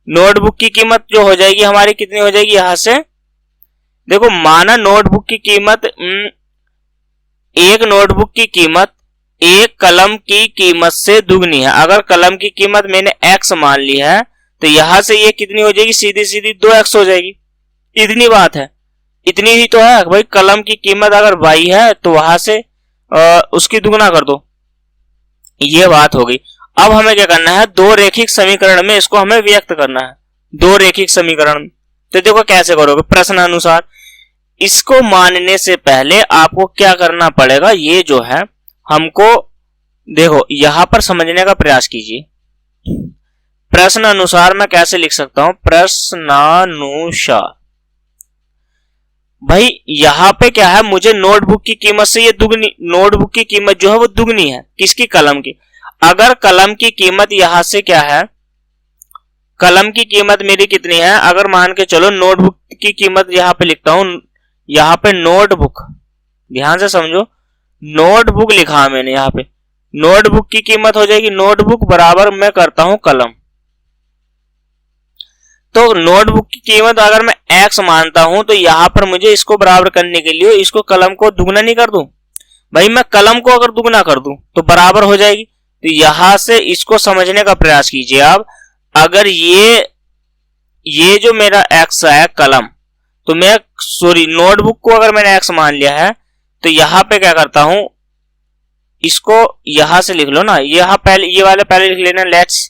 नोटबुक की कीमत जो हो जाएगी हमारी कितनी हो जाएगी, यहां से देखो, माना नोटबुक की कीमत एक नोटबुक की कीमत एक कलम की कीमत से दुगनी है। अगर कलम की कीमत मैंने x मान ली है तो यहां से ये कितनी हो जाएगी, सीधी सीधी 2x हो जाएगी। इतनी बात है, इतनी ही तो है भाई। कलम की कीमत अगर y है तो वहां से उसकी दुगना कर दो, ये बात हो गई। अब हमें क्या करना है, दो रैखिक समीकरण में इसको हमें व्यक्त करना है, दो रैखिक समीकरण। तो देखो कैसे करोगे, प्रश्न अनुसार। इसको मानने से पहले आपको क्या करना पड़ेगा, ये जो है हमको देखो यहां पर समझने का प्रयास कीजिए। प्रश्न अनुसार मैं कैसे लिख सकता हूं, प्रश्नानुसार। भाई यहां पे क्या है, मुझे नोटबुक की कीमत से ये दुगनी, नोटबुक की कीमत जो है वो दुगनी है, किसकी, कलम की। अगर कलम की कीमत यहां से क्या है, कलम की कीमत मेरी कितनी है, अगर मान के चलो नोटबुक की कीमत यहां पे लिखता हूं, यहां पे नोटबुक, ध्यान से समझो, नोटबुक लिखा मैंने यहां पे, नोटबुक की कीमत हो जाएगी, नोटबुक बराबर मैं करता हूं कलम। तो नोटबुक की कीमत अगर मैं x मानता हूं तो यहां पर मुझे इसको बराबर करने के लिए इसको कलम को दुगना नहीं कर दूं भाई, मैं कलम को अगर दुगना कर दूं तो बराबर हो जाएगी। तो यहां से इसको समझने का प्रयास कीजिए आप। अगर ये जो मेरा x है कलम, तो मैं सॉरी नोटबुक को अगर मैंने x मान लिया है तो यहां पे क्या करता हूं, इसको यहां से लिख लो ना, यहां पहले ये वाले पहले लिख लेना, लेट्स।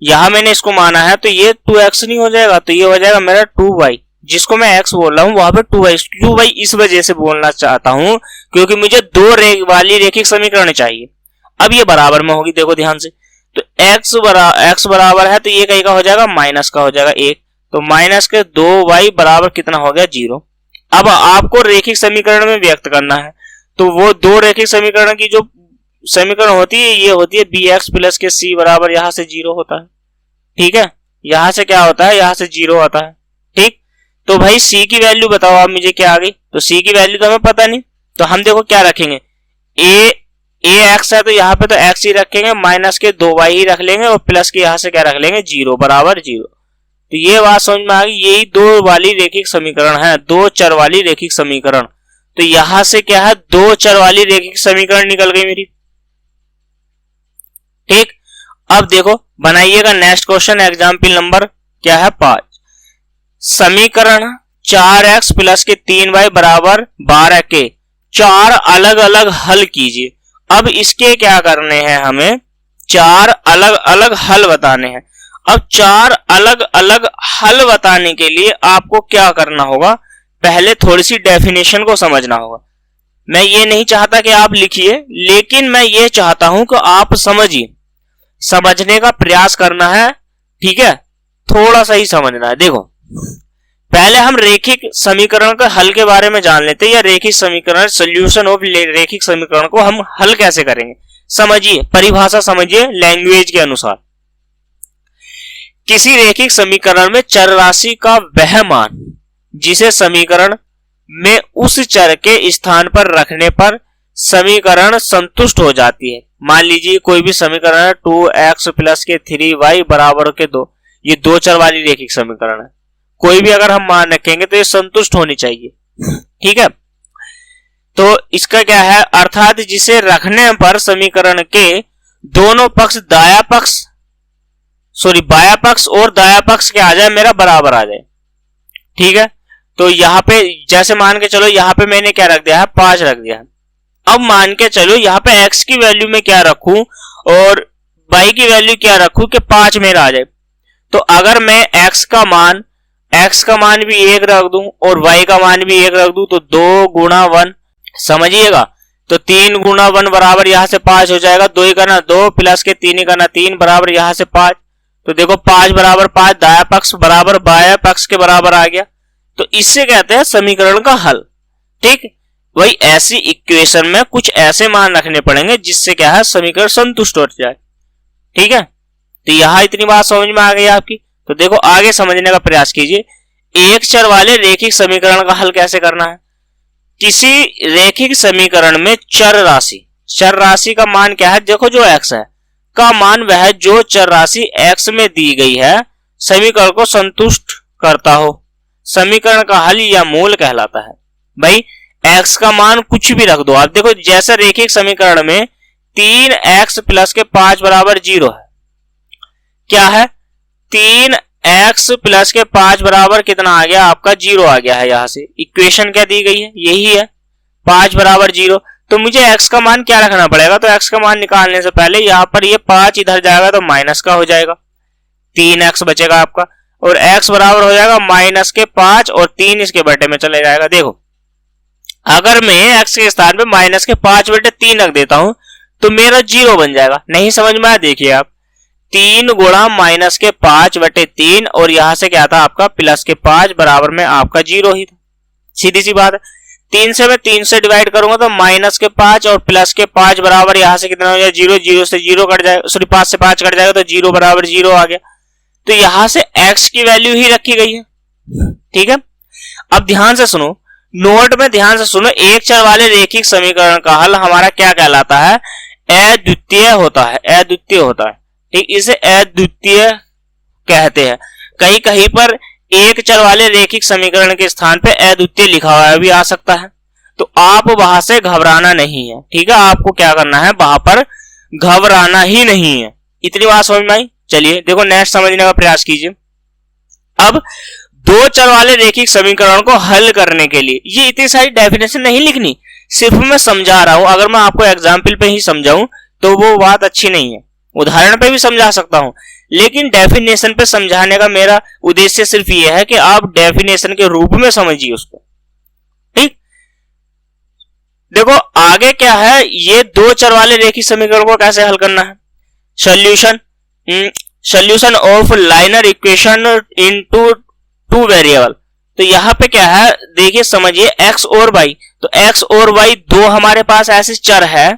यहां मैंने इसको माना है तो ये 2x नहीं हो जाएगा, तो ये हो जाएगा मेरा 2y, जिसको मैं x बोल रहा हूं वहां पे 2y इस वजह से बोलना चाहता हूं क्योंकि मुझे दो वाली रैखिक समीकरण चाहिए। अब ये बराबर में होगी, देखो ध्यान से, तो x बराबर है तो ये कहीं का हो जाएगा, माइनस का हो जाएगा 1, तो माइनस के 2y बराबर कितना हो गया, 0। अब आपको रैखिक समीकरण में व्यक्त करना है, तो वो दो रैखिक समीकरण की जो समीकरण होती है ये होती है bx प्लस के c बराबर यहां से 0 होता है। ठीक है, यहां से क्या होता है, यहां से 0 आता है। ठीक, तो भाई c की वैल्यू बताओ आप मुझे क्या आ गई, तो c की वैल्यू तो हमें पता नहीं, तो हम देखो क्या रखेंगे, x है तो यहाँ पे तो x ही रखेंगे, माइनस के 2y ही रख लेंगे और प्लस के यहां से क्या रख लेंगे, 0 बराबर 0। तो ये बात समझ में आ गई, यही दो वाली रैखिक समीकरण है, दो चर वाली रैखिक समीकरण। तो यहां से क्या है, दो चर वाली रैखिक समीकरण निकल गई मेरी। ठीक, अब देखो बनाइएगा नेक्स्ट क्वेश्चन, एग्जाम्पल नंबर क्या है 5। समीकरण 4x प्लस के 3y बराबर 12 के चार अलग अलग हल कीजिए। अब इसके क्या करने हैं, हमें चार अलग अलग हल बताने हैं। अब चार अलग अलग हल बताने के लिए आपको क्या करना होगा, पहले थोड़ी सी डेफिनेशन को समझना होगा। मैं ये नहीं चाहता कि आप लिखिए, लेकिन मैं ये चाहता हूं कि आप समझिए, समझने का प्रयास करना है। ठीक है, थोड़ा सा ही समझना है। देखो पहले हम रैखिक समीकरण के हल के बारे में जान लेते हैं, या रैखिक समीकरण सॉल्यूशन ऑफ रैखिक समीकरण को हम हल कैसे करेंगे। समझिए, परिभाषा समझिए लैंग्वेज के अनुसार। किसी रैखिक समीकरण में चर राशि का वह मान जिसे समीकरण में उस चर के स्थान पर रखने पर समीकरण संतुष्ट हो जाती है। मान लीजिए कोई भी समीकरण है 2x प्लस के 3y बराबर के 2, ये दो चर वाली रैखिक समीकरण है। कोई भी अगर हम मान रखेंगे तो ये संतुष्ट होनी चाहिए। ठीक है, तो इसका क्या है, अर्थात जिसे रखने पर समीकरण के दोनों पक्ष बाया पक्ष और दाया पक्ष क्या आ जाए, मेरा बराबर आ जाए। ठीक है, तो यहां पे जैसे मान के चलो, यहां पे मैंने क्या रख दिया है, 5 रख दिया है। अब मान के चलो यहां पे x की वैल्यू में क्या रखूं और y की वैल्यू क्या रखूं कि 5 मेरा आ जाए। तो अगर मैं x का मान x का मान भी 1 रख दूं और y का मान भी 1 रख दूं तो 2 गुणा 1, समझिएगा। तो 3 गुणा 1 बराबर यहां से 5 हो जाएगा। 2 ही करना 2 प्लस के 3 ही करना 3 बराबर यहां से 5। तो देखो 5 बराबर 5, दाया पक्ष बराबर बाया पक्ष के बराबर आ गया। तो इससे कहते हैं समीकरण का हल। ठीक, वही ऐसी इक्वेशन में कुछ ऐसे मान रखने पड़ेंगे जिससे क्या है समीकरण संतुष्ट हो जाए। ठीक है, तो यहां इतनी बात समझ में आ गई आपकी। तो देखो आगे समझने का प्रयास कीजिए। एक चर वाले रैखिक समीकरण का हल कैसे करना है। किसी रैखिक समीकरण में चर राशि का मान क्या है, देखो जो x है का मान वह जो चर राशि x में दी गई है समीकरण को संतुष्ट करता हो, समीकरण का हल या मूल कहलाता है। भाई x का मान कुछ भी रख दो आप। देखो जैसे रैखिक समीकरण में 3x प्लस के 5 बराबर 0 है, क्या है 3x प्लस के 5 बराबर कितना आ गया आपका 0 आ गया है। यहां से इक्वेशन क्या दी गई है, यही है 5 बराबर 0। तो मुझे x का मान क्या रखना पड़ेगा, तो x का मान निकालने से पहले यहां पर ये 5 इधर जाएगा तो माइनस का हो जाएगा, 3x बचेगा आपका और x बराबर हो जाएगा माइनस के 5 और 3 इसके बटे में चले जाएगा। देखो अगर मैं x के स्थान पे माइनस के 5 बटे 3 रख देता हूं तो मेरा 0 बन जाएगा। नहीं समझ में आया, देखिए आप 3 गुणा माइनस के 5 बटे 3 और यहां से क्या था आपका प्लस के 5 बराबर में आपका 0 ही था। सीधी सी बात है, 3 से मैं 3 से डिवाइड करूंगा तो माइनस के 5 और प्लस के 5 बराबर यहां से कितना हो जाएगा 0, 0 से 0 कट जाएगा, सॉरी 5 से 5 कट जाएगा तो 0 बराबर 0 आ गया। तो यहां से x की वैल्यू ही रखी गई है। ठीक है, अब ध्यान से सुनो, नोट में ध्यान से सुनो, एक चर वाले रैखिक समीकरण का हल हमारा क्या कहलाता है, अद्वितीय होता है, अद्वितीय होता है। ठीक, इसे अद्वितीय कहते हैं। कहीं कहीं पर एक चर वाले रैखिक समीकरण के स्थान पे अद्वितीय लिखा हुआ भी आ सकता है, तो आप वहां से घबराना नहीं है। ठीक है, आपको क्या करना है, वहां पर घबराना ही नहीं है। इतनी बात समझ में आई। चलिए देखो नेक्स्ट समझने का प्रयास कीजिए। अब दो चर वाले रैखिक समीकरण को हल करने के लिए ये इतनी सारी डेफिनेशन नहीं लिखनी, सिर्फ मैं समझा रहा हूं। अगर मैं आपको एग्जाम्पल पे ही समझाऊं तो वो बात अच्छी नहीं है, उदाहरण पे भी समझा सकता हूं, लेकिन डेफिनेशन पे समझाने का मेरा उद्देश्य सिर्फ ये है कि आप डेफिनेशन के रूप में समझिए उसको। ठीक, देखो आगे क्या है, ये दो चर वाले रैखिक समीकरण को कैसे हल करना है। Solution of liner equation into two variable. तो यहां पे क्या है, देखिए समझिए x और y, तो x और y दो हमारे पास ऐसे चर है,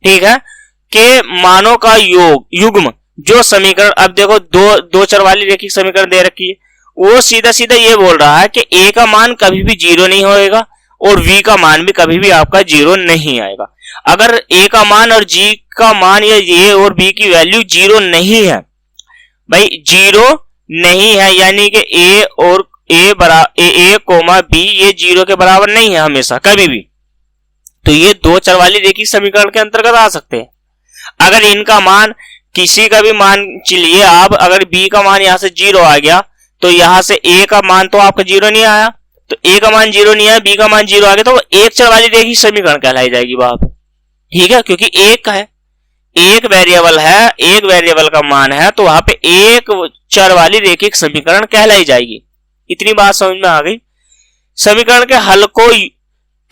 ठीक है, के मानों का युग्म जो समीकरण, अब देखो दो चर वाली रैखिक समीकरण दे रखी है, वो सीधा सीधा ये बोल रहा है कि a का मान कभी भी 0 नहीं होएगा और v का मान भी कभी भी आपका 0 नहीं आएगा। अगर a का मान और g का मान या a और b की वैल्यू 0 नहीं है, भाई 0 नहीं है, यानी कि a और a कोमा b ये 0 के बराबर नहीं है हमेशा कभी भी, तो ये दो चर वाली रैखिक समीकरण के अंतर्गत आ सकते हैं। अगर इनका मान किसी का भी मान चलिए आप, अगर b का मान यहां से 0 आ गया तो यहां से a का मान तो आपका 0 नहीं आया, तो a का मान 0 नहीं आया, b का मान 0 आ गया, तो वो एक चर वाली रैखिक समीकरण कहलाई जाएगी वहां पे। ठीक है, क्योंकि एक का है, एक वेरिएबल है, एक वेरिएबल का मान है, तो वहां पे एक चर वाली रैखिक समीकरण कहलाई जाएगी। इतनी बात समझ में आ गई। समीकरण के हल को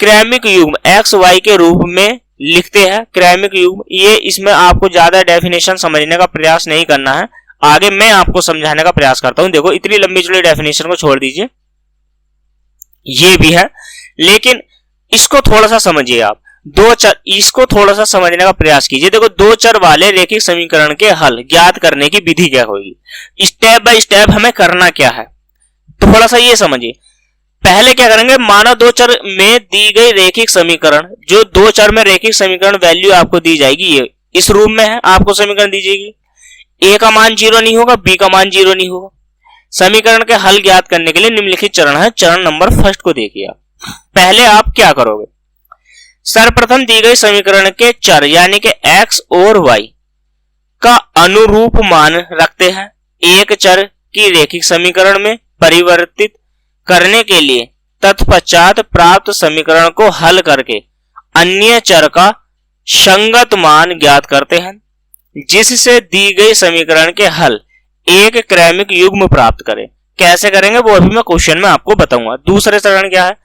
क्रमिक युग्म x y के रूप में लिखते हैं, क्रमिक युग्म। ये इसमें आपको ज्यादा डेफिनेशन समझने का प्रयास नहीं करना है, आगे मैं आपको समझाने का प्रयास करता हूं। देखो इतनी लंबी चौड़ी डेफिनेशन को छोड़ दीजिए, ये भी है, लेकिन इसको थोड़ा सा समझिए आप। दो चर, इसको थोड़ा सा समझने का प्रयास कीजिए। देखो दो चर वाले रैखिक समीकरण के हल ज्ञात करने की विधि क्या होगी, स्टेप बाय स्टेप हमें करना क्या है, थोड़ा सा ये समझिए। पहले क्या करेंगे, माना दो चर में दी गई रैखिक समीकरण, जो दो चर में रैखिक समीकरण वैल्यू आपको दी जाएगी, ये इस रूप में है, आपको समीकरण दी जाएगी, a का मान 0 नहीं होगा, b का मान 0 नहीं होगा। समीकरण के हल ज्ञात करने के लिए निम्नलिखित चरण है। चरण नंबर फर्स्ट को देखिए आप। पहले आप क्या करोगे, सर्वप्रथम दी गई समीकरण के चर यानी कि x और y का अनुरूप मान रखते हैं, एक चर की रैखिक समीकरण में परिवर्तित करने के लिए तत्पश्चात प्राप्त समीकरण को हल करके अन्य चर का संगत मान ज्ञात करते हैं, जिससे दी गई समीकरण के हल एक क्रमिक युग्म प्राप्त करे। कैसे करेंगे वो अभी मैं क्वेश्चन में आपको बताऊंगा। दूसरे चरण क्या है,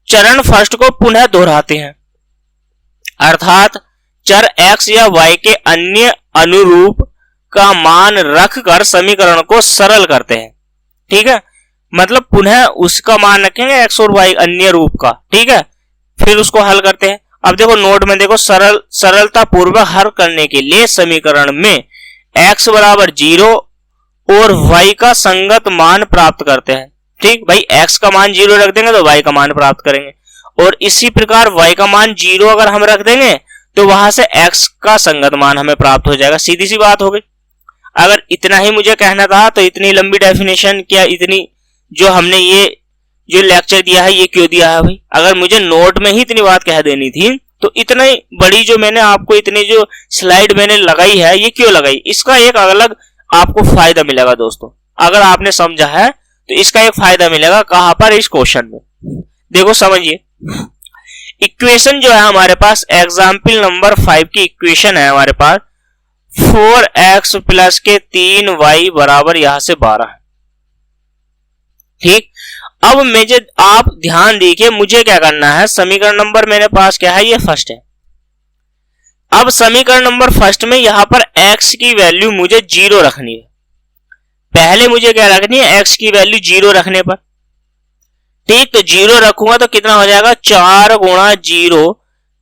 चरण फर्स्ट को पुनः दोहराते हैं, अर्थात चर x या y के अन्य अनुरूप का मान रखकर समीकरण को सरल करते हैं। ठीक है, मतलब पुनः उसका मान रखेंगे x और y अन्य रूप का, ठीक है, फिर उसको हल करते हैं। अब देखो नोट में देखो, सरलता पूर्वक हल करने के लिए समीकरण में x बराबर 0 और y का संगत मान प्राप्त करते हैं। ठीक भाई, x का मान 0 रख देंगे तो y का मान प्राप्त करेंगे, और इसी प्रकार y का मान 0 अगर हम रख देंगे तो वहां से x का संगत मान हमें प्राप्त हो जाएगा। सीधी सी बात हो गई। अगर इतना ही मुझे कहना था तो इतनी लंबी डेफिनेशन क्या, इतनी जो हमने ये जो लेक्चर दिया है ये क्यों दिया है भाई? अगर मुझे नोट में ही इतनी बात कह देनी थी तो इतनी बड़ी जो मैंने आपको इतनी जो स्लाइड मैंने लगाई है ये क्यों लगाई? इसका एक अलग आपको फायदा मिलेगा दोस्तों, अगर आपने समझा है तो इसका एक फायदा मिलेगा। कहां पर? इस क्वेश्चन में। देखो समझिए, इक्वेशन जो है हमारे पास, एग्जाम्पल नंबर 5 की इक्वेशन है हमारे पास 4x प्लस के 3y बराबर यहां से 12 है। ठीक, अब मुझे आप ध्यान दीजिए, मुझे क्या करना है, समीकरण नंबर मेरे पास क्या है, ये फर्स्ट है। अब समीकरण नंबर फर्स्ट में यहां पर x की वैल्यू मुझे 0 रखनी है। पहले मुझे क्या रखनी है, x की वैल्यू 0 रखने पर। ठीक, तो 0 रखूंगा तो कितना हो जाएगा, 4 गुणा 0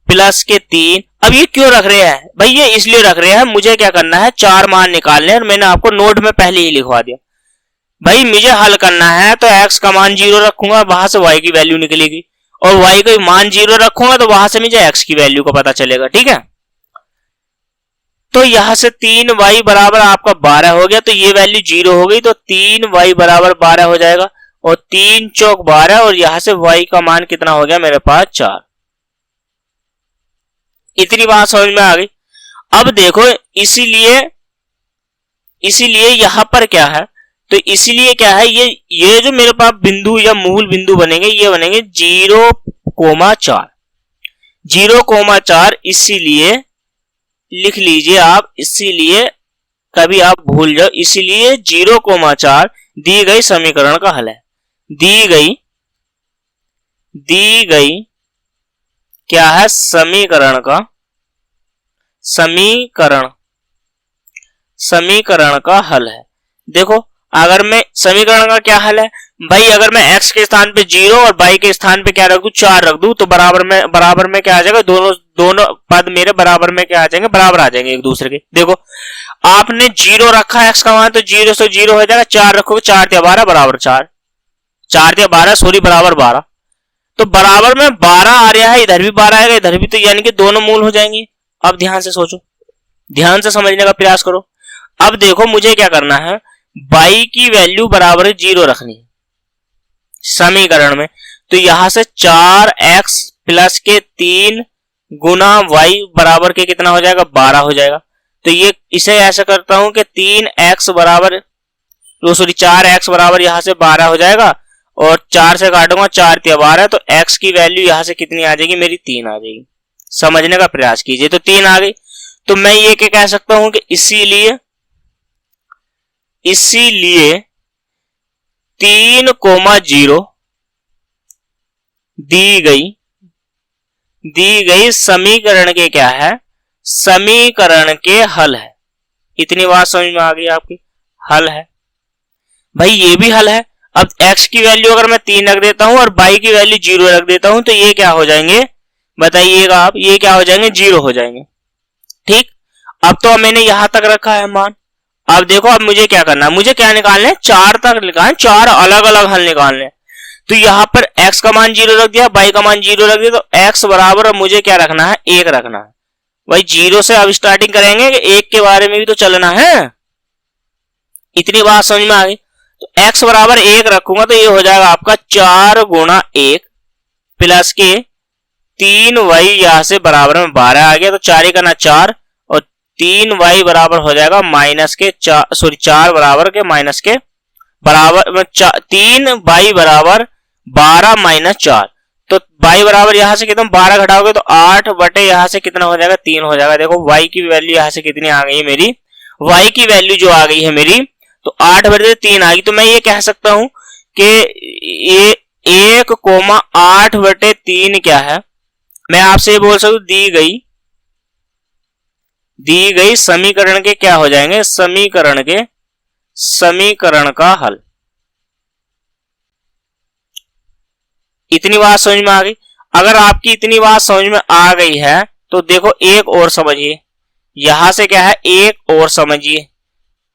प्लस के 3। अब ये क्यों रख रहे हैं भाई? ये इसलिए रख रहे हैं, मुझे क्या करना है, 4 मान निकालने, और मैंने आपको नोट में पहले ही लिखवा दिया भाई। मुझे हल करना है तो x का मान 0 रखूंगा, वहां से y की वैल्यू निकलेगी, और y का मान 0 रखूंगा तो वहां से मुझे x की वैल्यू का पता चलेगा। ठीक है, तो यहां से 3y बराबर आपका 12 हो गया, तो ये वैल्यू 0 हो गई, तो 3y बराबर 12 हो जाएगा, और 3 चौक 12, और यहां से y का मान कितना हो गया मेरे पास 4। इतनी बात समझ में आ गई। अब देखो, इसीलिए यहां पर क्या है, तो इसीलिए क्या है, ये जो मेरे पास बिंदु या मूल बिंदु बनेंगे ये बनेंगे 0,4। 0,4 इसीलिए लिख लीजिए आप, इसीलिए कभी आप भूल जाओ, इसीलिए 0,4 दी गई समीकरण का हल है। दी गई क्या है, समीकरण का हल है। देखो, अगर मैं समीकरण का क्या हल है भाई, अगर मैं x के स्थान पे 0 और y के स्थान पे क्या रख दूं, 4 रख दूं, तो बराबर में क्या आ जाएगा, दोनों पद मेरे बराबर में क्या आ जाएंगे, बराबर आ जाएंगे एक दूसरे के। देखो, आपने 0 रखा x का मान, तो 0 से 0 हो जाएगा, 4 रखोगे, 4 या 12 बराबर 4, 4 या 12 सॉरी बराबर 12, तो बराबर में 12 आ रहा है, इधर भी 12 आएगा, इधर भी, तो यानी कि दोनों मूल हो जाएंगे। अब ध्यान से सोचो, ध्यान से समझने का प्रयास करो। अब देखो, मुझे क्या करना है, y की वैल्यू बराबर 0 रखनी है समीकरण में, तो यहां से 4x प्लस के 3 गुना y बराबर के कितना हो जाएगा, 12 हो जाएगा। तो ये इसे ऐसा करता हूं कि 4x बराबर यहां से 12 हो जाएगा, और 4 से काटूंगा, 4 या 12, तो x की वैल्यू यहां से कितनी आ जाएगी, मेरी 3 आ जाएगी। समझने का प्रयास कीजिए, तो 3 आ गई। तो मैं ये क्या कह सकता हूं कि इसीलिए 3,0 दी गई समीकरण के क्या है, समीकरण के हल है। इतनी बात समझ में आ गई आपकी, हल है भाई, ये भी हल है। अब x की वैल्यू अगर मैं 3 रख देता हूं और y की वैल्यू 0 रख देता हूं, तो ये क्या हो जाएंगे, बताइएगा आप, ये क्या हो जाएंगे, 0 हो जाएंगे। ठीक, अब तो मैंने यहां तक रखा है मान। अब देखो, अब मुझे क्या करना है, मुझे क्या निकालना है, 4 तक निकालना, 4 अलग अलग हल निकालने। तो यहां पर x का मान 0 रख दिया, y का मान 0 रख दिया, तो x बराबर मुझे क्या रखना है, 1 रखना है भाई। 0 से अब स्टार्टिंग करेंगे कि 1 के बारे में भी तो चलना है। इतनी बात समझ में आ गई। तो x बराबर 1 रखूंगा, तो ये हो जाएगा आपका 4 गुणा 1 प्लस के 3y यहां से बराबर में 12 आ गया, तो 4 का ना 4, और 3y बराबर हो जाएगा माइनस के 4 बराबर के माइनस के बराबर में 3y बराबर 12 माइनस 4, तो y बराबर यहां से कितना 12 घटाओगे तो 8 बटे यहां से कितना हो जाएगा, 3 हो जाएगा। देखो y की वैल्यू यहां से कितनी आ गई है मेरी, y की वैल्यू जो आ गई है मेरी तो 8/3 आ गई। तो मैं ये कह सकता हूं कि ये 1,8/3 क्या है, मैं आपसे ये बोल सकता हूं दी गई समीकरण के क्या हो जाएंगे, समीकरण का हल। इतनी बात समझ में आ गई। अगर आपकी इतनी बात समझ में आ गई है तो देखो एक और समझिए, यहां से क्या है, एक और समझिए,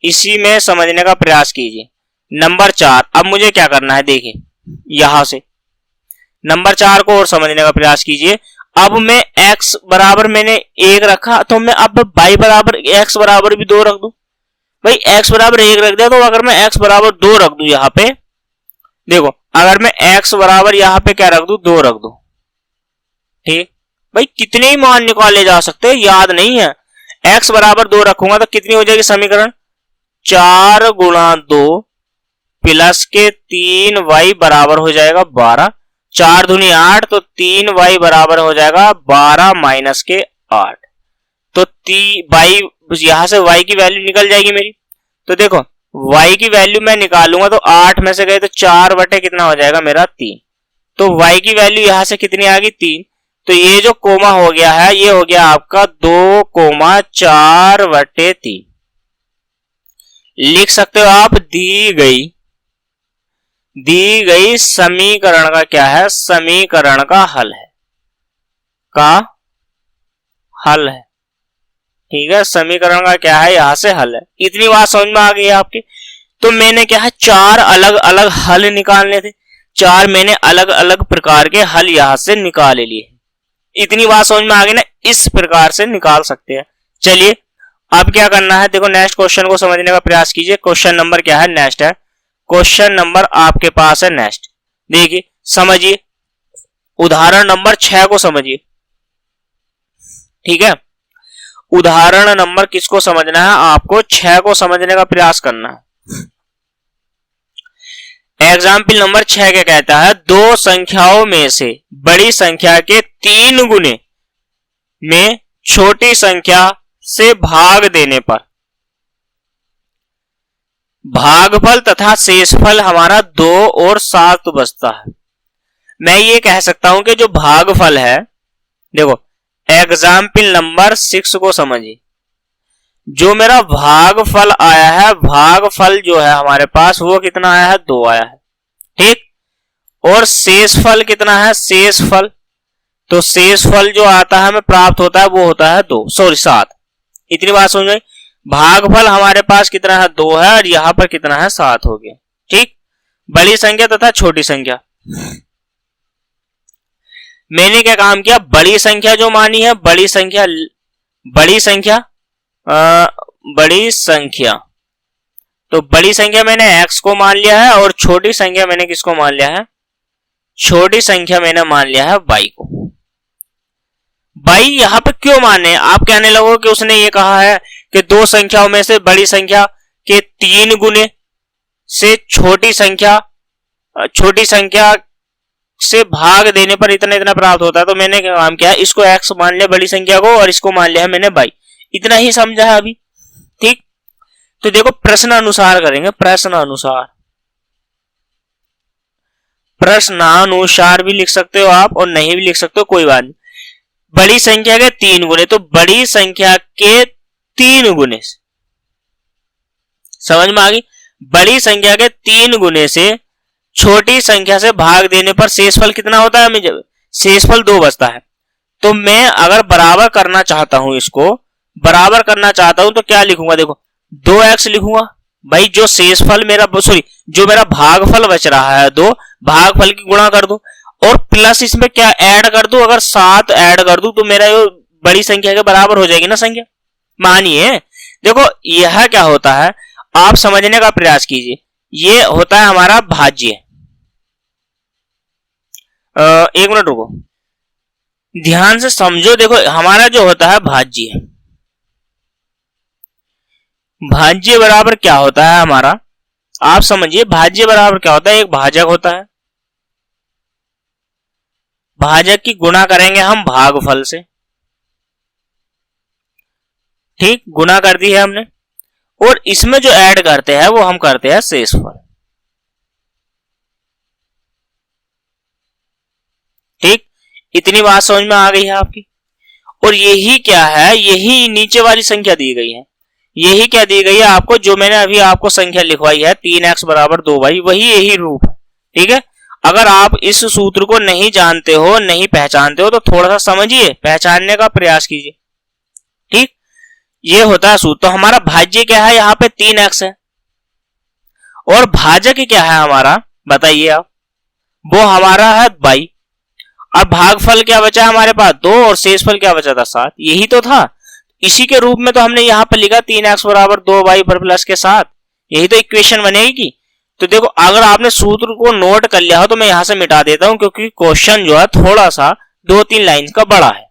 इसी में समझने का प्रयास कीजिए। नंबर 4, अब मुझे क्या करना है, देखिए यहां से नंबर 4 को और समझने का प्रयास कीजिए। अब मैं x बराबर मैंने 1 रखा, तो मैं अब y बराबर x बराबर भी 2 रख दूं। भाई x बराबर 1 रख दिया, तो अगर मैं x बराबर 2 रख दूं यहां पे, देखो अगर मैं x बराबर यहां पे क्या रख दूं, 2 रख दूं, ठीक। भाई कितने ही मान निकाले जा सकते हैं, याद नहीं है। x बराबर 2 रखूंगा तो कितनी हो जाएगी समीकरण, 4 गुणा 2 प्लस के 3y बराबर हो जाएगा 12, 4 दूनी 8, तो 3y बराबर हो जाएगा 12 माइनस के 8। तो y यहां से y की वैल्यू निकल जाएगी मेरी। तो देखो y की वैल्यू मैं निकालूंगा तो 8 में से गए तो 4 बटे कितना हो जाएगा मेरा 3। तो y की वैल्यू यहां से कितनी आ गई, 3। तो ये जो कोमा हो गया है ये हो गया आपका 2,4/3। लिख सकते हो आप दी गई समीकरण का क्या है, समीकरण का हल है, ठीक है। समीकरण का क्या है, यहां से हल है। इतनी बात समझ में आ गई है आपकी। तो मैंने क्या है, 4 अलग अलग हल निकालने थे, 4 मैंने अलग अलग प्रकार के हल यहां से निकाल लिए। इतनी बात समझ में आ गई ना, इस प्रकार से निकाल सकते हैं। चलिए अब क्या करना है, देखो नेक्स्ट क्वेश्चन को समझने का प्रयास कीजिए। क्वेश्चन नंबर क्या है, नेक्स्ट है, क्वेश्चन नंबर आपके पास है नेक्स्ट। देखिए समझिए, उदाहरण नंबर 6 को समझिए, ठीक है। उदाहरण नंबर किसको समझना है, आपको 6 को समझने का प्रयास करना है। एग्जाम्पल नंबर 6 क्या कहता है, दो संख्याओं में से बड़ी संख्या के 3 गुने में छोटी संख्या से भाग देने पर भागफल तथा शेषफल हमारा 2 और 7 बचता है। मैं ये कह सकता हूं कि जो भागफल है, देखो एग्जाम्पल नंबर 6 को समझिए, जो मेरा भागफल आया है, भागफल जो है हमारे पास वो कितना आया है, 2 आया है, ठीक। और शेषफल कितना है, शेषफल, तो शेषफल जो आता है हमें प्राप्त होता है वो होता है 7। इतनी बात समझ में। भागफल हमारे पास कितना है, 2 है, और यहां पर कितना है, 7 हो गया, ठीक। बड़ी संख्या तथा छोटी संख्या, मैंने क्या काम किया, बड़ी संख्या जो मानी है, बड़ी संख्या, तो बड़ी संख्या मैंने x को मान लिया है, और छोटी संख्या मैंने किसको मान लिया है, छोटी संख्या मैंने मान लिया है y को। y यहां पर क्यों माने, आप कहने लगोगे कि उसने ये कहा है कि दो संख्याओं में से बड़ी संख्या के 3 गुने से छोटी संख्या से भाग देने पर इतना इतना प्राप्त होता है। तो मैंने क्या काम किया, इसको x मान लिया बड़ी संख्या को, और इसको मान लिया है मैंने y। इतना ही समझा है अभी, ठीक। तो देखो प्रश्न अनुसार करेंगे, प्रश्नानुसार भी लिख सकते हो आप और नहीं भी लिख सकते हो, कोई बात नहीं। बड़ी संख्या के 3 गुने, तो बड़ी संख्या के 3 गुने, समझ में आ गई। बड़ी संख्या के 3 गुने से छोटी संख्या से भाग देने पर शेषफल कितना होता है, हमें जब शेषफल 2 बचता है। तो मैं अगर बराबर करना चाहता हूं, इसको बराबर करना चाहता हूं तो क्या लिखूंगा, देखो 2x लिखूंगा। भाई जो शेषफल मेरा जो मेरा भागफल बच रहा है 2, भागफल की गुणा कर दूं, और प्लस इसमें क्या ऐड कर दूं, अगर 7 ऐड कर दूं तो मेरा जो बड़ी संख्या के बराबर हो जाएगी ना संख्या। मानिए देखो यह क्या होता है, आप समझने का प्रयास कीजिए। ये होता है हमारा भाज्य। एक मिनट रुको, ध्यान से समझो। देखो हमारा जो होता है भाज्य, भाज्य बराबर क्या होता है हमारा, आप समझिए। भाज्य बराबर क्या होता है, एक भाजक होता है, भाजक की गुणा करेंगे हम भागफल से, ठीक। गुणा कर दी है हमने, और इसमें जो ऐड करते हैं वो हम करते हैं शेषफल। ठीक, इतनी बात समझ में आ गई है आपकी। और यही क्या है, यही नीचे वाली संख्या दी गई है, यही क्या दी गई है आपको, जो मैंने अभी आपको संख्या लिखवाई है 3x बराबर 2y, वही यही रूप है। ठीक है, अगर आप इस सूत्र को नहीं जानते हो, नहीं पहचानते हो, तो थोड़ा सा समझिए, पहचानने का प्रयास कीजिए। ठीक, ये होता है सूत्र। तो हमारा भाज्य क्या है, यहाँ पे 3x है, और भाजक क्या है हमारा, बताइए आप, वो हमारा है y। अब भागफल क्या बचा हमारे पास 2, और शेषफल क्या बचा था 7, यही तो था। इसी के रूप में तो हमने यहाँ पर लिखा 3x बराबर 2y पर प्लस के 7, यही तो इक्वेशन बनेगी। तो देखो, अगर आपने सूत्र को नोट कर लिया हो तो मैं यहां से मिटा देता हूं, क्योंकि क्वेश्चन जो है थोड़ा सा 2-3 लाइन का बड़ा है।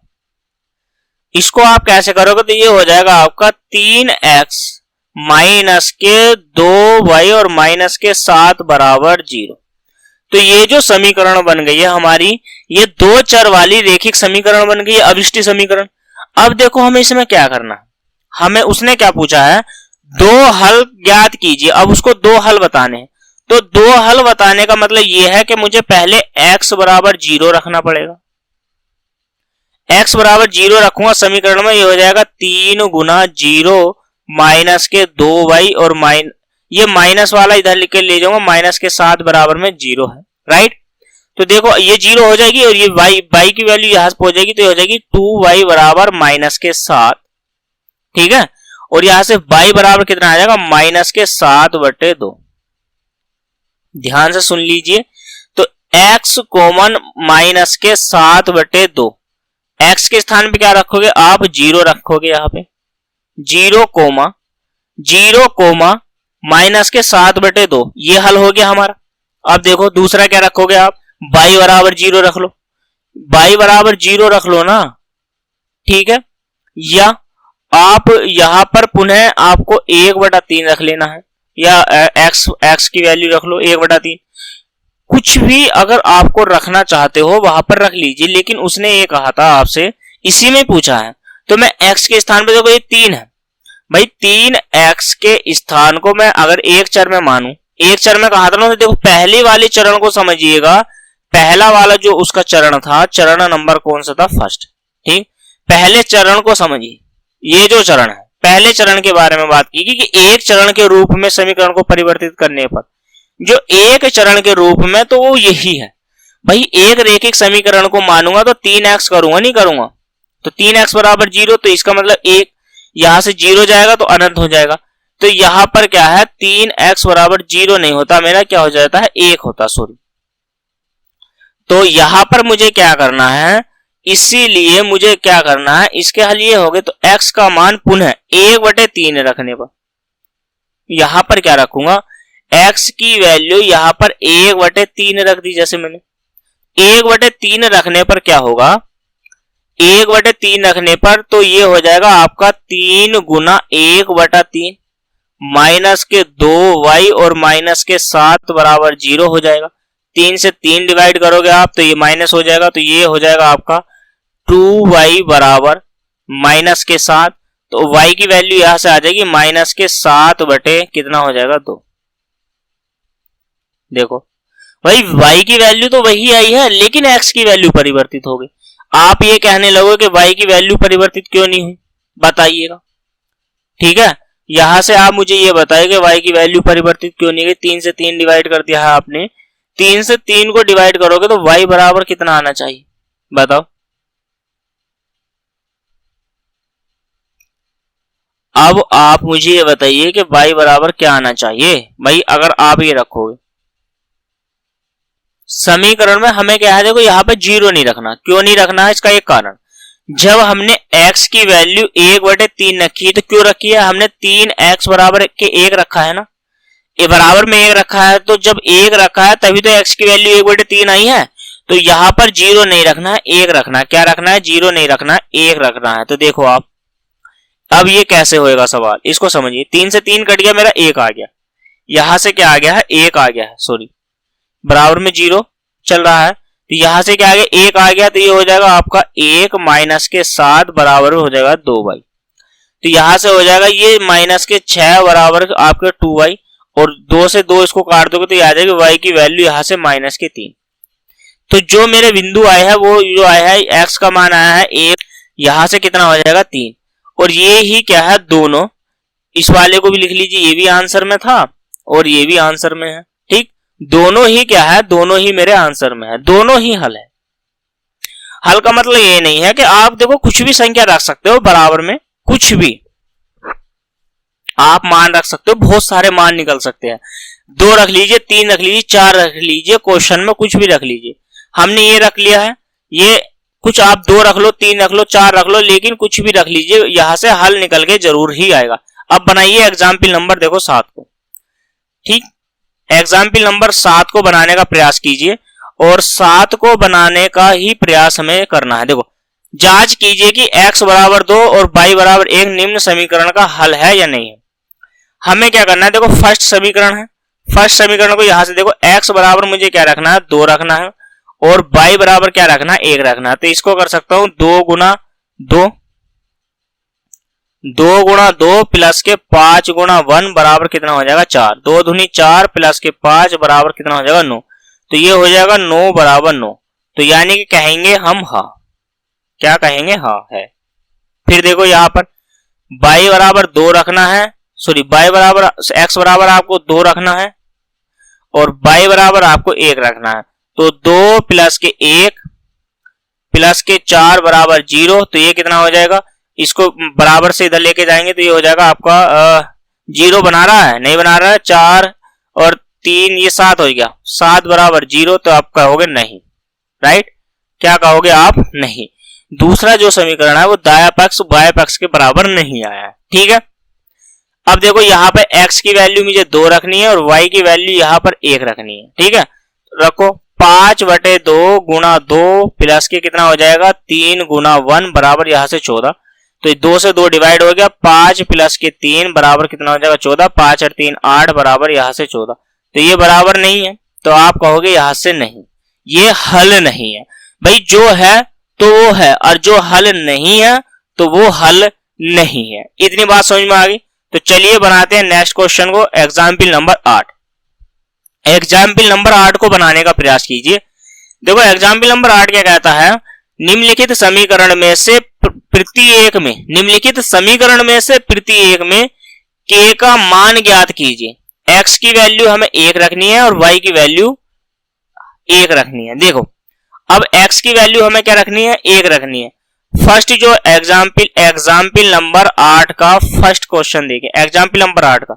इसको आप कैसे करोगे, तो ये हो जाएगा आपका 3x माइनस के 2y और माइनस के 7 बराबर 0। तो ये जो समीकरण बन गई है हमारी, ये दो चर वाली रेखिक समीकरण बन गई है, अभिष्टि समीकरण। अब देखो हमें इसमें क्या करना है, हमें उसने क्या पूछा है, दो हल ज्ञात कीजिए। अब उसको दो हल बताने हैं, तो दो हल बताने का मतलब यह है कि मुझे पहले x बराबर 0 रखना पड़ेगा। x बराबर 0 रखूंगा समीकरण में, ये हो जाएगा 3 गुना 0 माइनस के 2y और ये माइनस वाला इधर लिख के ले जाऊंगा, माइनस के 7 बराबर में 0 है, राइट। तो देखो ये 0 हो जाएगी, और ये y की वैल्यू यहां से पहुंच जाएगी, तो ये हो जाएगी 2y बराबर माइनस के 7। ठीक है, और यहां से y बराबर कितना आ जाएगा, माइनस के 7/2। ध्यान से सुन लीजिए, तो x कॉमन माइनस के 7/2, x के स्थान पे क्या रखोगे आप, 0 रखोगे यहाँ पे, 0 कोमा माइनस के 7/2, ये हल हो गया हमारा। अब देखो दूसरा क्या रखोगे आप, y बराबर 0 रख लो, y बराबर 0 रख लो ना, ठीक है। या आप यहां पर पुनः आपको 1/3 रख लेना है, या x की वैल्यू रख लो 1/3, कुछ भी अगर आपको रखना चाहते हो वहां पर रख लीजिए। लेकिन उसने ये कहा था आपसे, इसी में पूछा है, तो मैं x के स्थान पे, देखो ये 3 है भाई, 3x के स्थान को मैं अगर एक चर में मानूं, एक चर में कहा था ना, तो देखो पहले वाले चरण को समझिएगा, पहला वाला जो उसका चरण था, चरण नंबर कौन सा था, फर्स्ट। ठीक, पहले चरण को समझिए, ये जो चरण है, पहले चरण के बारे में बात की कि एक चरण के रूप में समीकरण को परिवर्तित करने पर, जो एक चरण के रूप में, तो वो यही है भाई। एक रेखिक समीकरण को मानूंगा तो 3x करूंगा, नहीं करूंगा, तो 3x बराबर 0, तो इसका मतलब एक यहां से 0 जाएगा तो अनंत हो जाएगा। तो यहां पर क्या है, 3x बराबर 0 नहीं होता, मेरा क्या हो जाता है, 1 होता, सॉरी। तो यहां पर मुझे क्या करना है, इसीलिए मुझे क्या करना है, इसके हल ये हो गए, तो x का मान पुनः 1/3 रखने पर, यहां पर क्या रखूंगा, x की वैल्यू यहां पर 1/3 रख दी। जैसे मैंने 1/3 रखने पर क्या होगा, 1/3 रखने पर तो ये हो जाएगा आपका 3 गुना 1/3 माइनस के 2y और माइनस के 7 बराबर 0 हो जाएगा। 3 से 3 डिवाइड करोगे आप तो ये माइनस हो जाएगा, तो ये हो जाएगा आपका 2y बराबर माइनस के 7। तो y की वैल्यू यहां से आ जाएगी माइनस के 7 बटे कितना हो जाएगा, 2। देखो भाई y की वैल्यू तो वही आई है, लेकिन x की वैल्यू परिवर्तित हो गई। आप ये कहने लगोगे कि y की वैल्यू परिवर्तित क्यों नहीं हुई, बताइएगा। ठीक है, यहां से आप मुझे ये बताइए कि y की वैल्यू परिवर्तित क्यों नहीं गई। 3 से 3 डिवाइड कर दिया है आपने, 3 से 3 को डिवाइड करोगे तो y बराबर कितना आना चाहिए, बताओ। अब आप मुझे ये बताइए कि y बराबर क्या आना चाहिए भाई, अगर आप ये रखोगे समीकरण में, हमें क्या है, देखो यहाँ पे 0 नहीं रखना। क्यों नहीं रखना है, इसका एक कारण, जब हमने x की वैल्यू 1/3 रखी है, तो क्यों रखी है, हमने 3x बराबर के 1 रखा है ना, ये बराबर में 1 रखा है, तो जब 1 रखा है तभी तो x की वैल्यू 1/3 आई है। तो यहां पर 0 नहीं रखना है, 1 रखना है। क्या रखना है, 0 नहीं रखना है, 1 रखना है। तो देखो आप, अब ये कैसे होएगा सवाल, इसको समझिए। 3 से 3 कट गया, मेरा 1 आ गया, यहां से क्या आ गया है, 1 आ गया है, सॉरी, बराबर में 0 चल रहा है, तो यहां से क्या आ गया, 1 आ गया, तो ये हो जाएगा आपका 1 माइनस के 7 बराबर हो जाएगा 2y। तो तो यहां से हो जाएगा ये माइनस के 6 बराबर आपके 2y, और 2 से 2 इसको काट दोगे तो ये आ जाएगी y की वैल्यू यहां से माइनस के 3। तो जो मेरे बिंदु आया है वो जो आया है x का मान आया है 1, यहां से कितना हो जाएगा 3, और ये ही क्या है दोनों, इस वाले को भी लिख लीजिए, ये भी आंसर में था और ये भी आंसर में है। ठीक, दोनों ही क्या है, दोनों ही मेरे आंसर में है, दोनों ही हल है। हल का मतलब ये नहीं है कि आप देखो कुछ भी संख्या रख सकते हो बराबर में, कुछ भी आप मान रख सकते हो, बहुत सारे मान निकल सकते हैं। 2 रख लीजिए, 3 रख लीजिए, 4 रख लीजिए, क्वेश्चन में कुछ भी रख लीजिए। हमने ये रख लिया है, ये कुछ आप 2 रख लो, 3 रख लो, 4 रख लो, लेकिन कुछ भी रख लीजिए, यहां से हल निकल के जरूर ही आएगा। अब बनाइए एग्जाम्पल नंबर देखो 7 को। ठीक, एग्जाम्पल नंबर 7 को बनाने का प्रयास कीजिए, और 7 को बनाने का ही प्रयास हमें करना है। देखो, जांच कीजिए कि x बराबर 2 और y बराबर 1 निम्न समीकरण का हल है या नहीं है। हमें क्या करना है, देखो फर्स्ट समीकरण है, फर्स्ट समीकरण को यहां से देखो x बराबर मुझे क्या रखना है 2 रखना है, और y बराबर क्या रखना है 1 रखना है। तो इसको कर सकता हूं 2 गुना 2, 2 गुना 2 प्लस के 5 गुना 1 बराबर कितना हो जाएगा 4, 2 दूनी 4 प्लस के 5 बराबर कितना हो जाएगा 9। तो ये हो जाएगा 9 बराबर 9। तो यानी कि कहेंगे हम हाँ, क्या कहेंगे हाँ है। फिर देखो यहां पर y बराबर 2 रखना है, सॉरी y बराबर x बराबर आपको 2 रखना है, और y बराबर आपको 1 रखना है। तो 2 प्लस के 1 प्लस के 4 बराबर 0। तो ये कितना हो जाएगा, इसको बराबर से इधर लेके जाएंगे तो ये हो जाएगा आपका 0 बना रहा है, नहीं बना रहा है, 4 और 3 ये 7 हो गया, 7 बराबर 0। तो आप कहोगे नहीं, राइट, क्या कहोगे आप नहीं। दूसरा जो समीकरण है वो दाया पक्ष बाएं पक्ष के बराबर नहीं आया है। ठीक है, अब देखो यहाँ पे x की वैल्यू मुझे 2 रखनी है और y की वैल्यू यहाँ पर 1 रखनी है। ठीक है, रखो 5/2 गुना 2 प्लस के कितना हो जाएगा 3 गुना 1 बराबर यहाँ से 14। तो 2 से 2 डिवाइड हो गया, 5 प्लस के 3 बराबर कितना हो जाएगा 14, 5 और 3 8 बराबर यहाँ से 14। तो ये बराबर नहीं है, तो आप कहोगे यहाँ से नहीं, ये हल नहीं है। भाई जो है तो वो है, और जो हल नहीं है तो वो हल नहीं है। इतनी बात समझ में आ गई। तो चलिए बनाते हैं नेक्स्ट क्वेश्चन को, एग्जाम्पल नंबर 8। एग्जाम्पल नंबर 8 को बनाने का प्रयास कीजिए। देखो एग्जाम्पल नंबर 8 क्या कहता है, निम्नलिखित समीकरण में से प्रत्येक में, निम्नलिखित समीकरण में से प्रत्येक में k का मान ज्ञात कीजिए। x की वैल्यू हमें 1 रखनी है और y की वैल्यू 1 रखनी है। देखो अब x की वैल्यू हमें क्या रखनी है 1 रखनी है। फर्स्ट जो एग्जाम्पल नंबर 8 का फर्स्ट क्वेश्चन देखिए, एग्जाम्पल नंबर 8 का,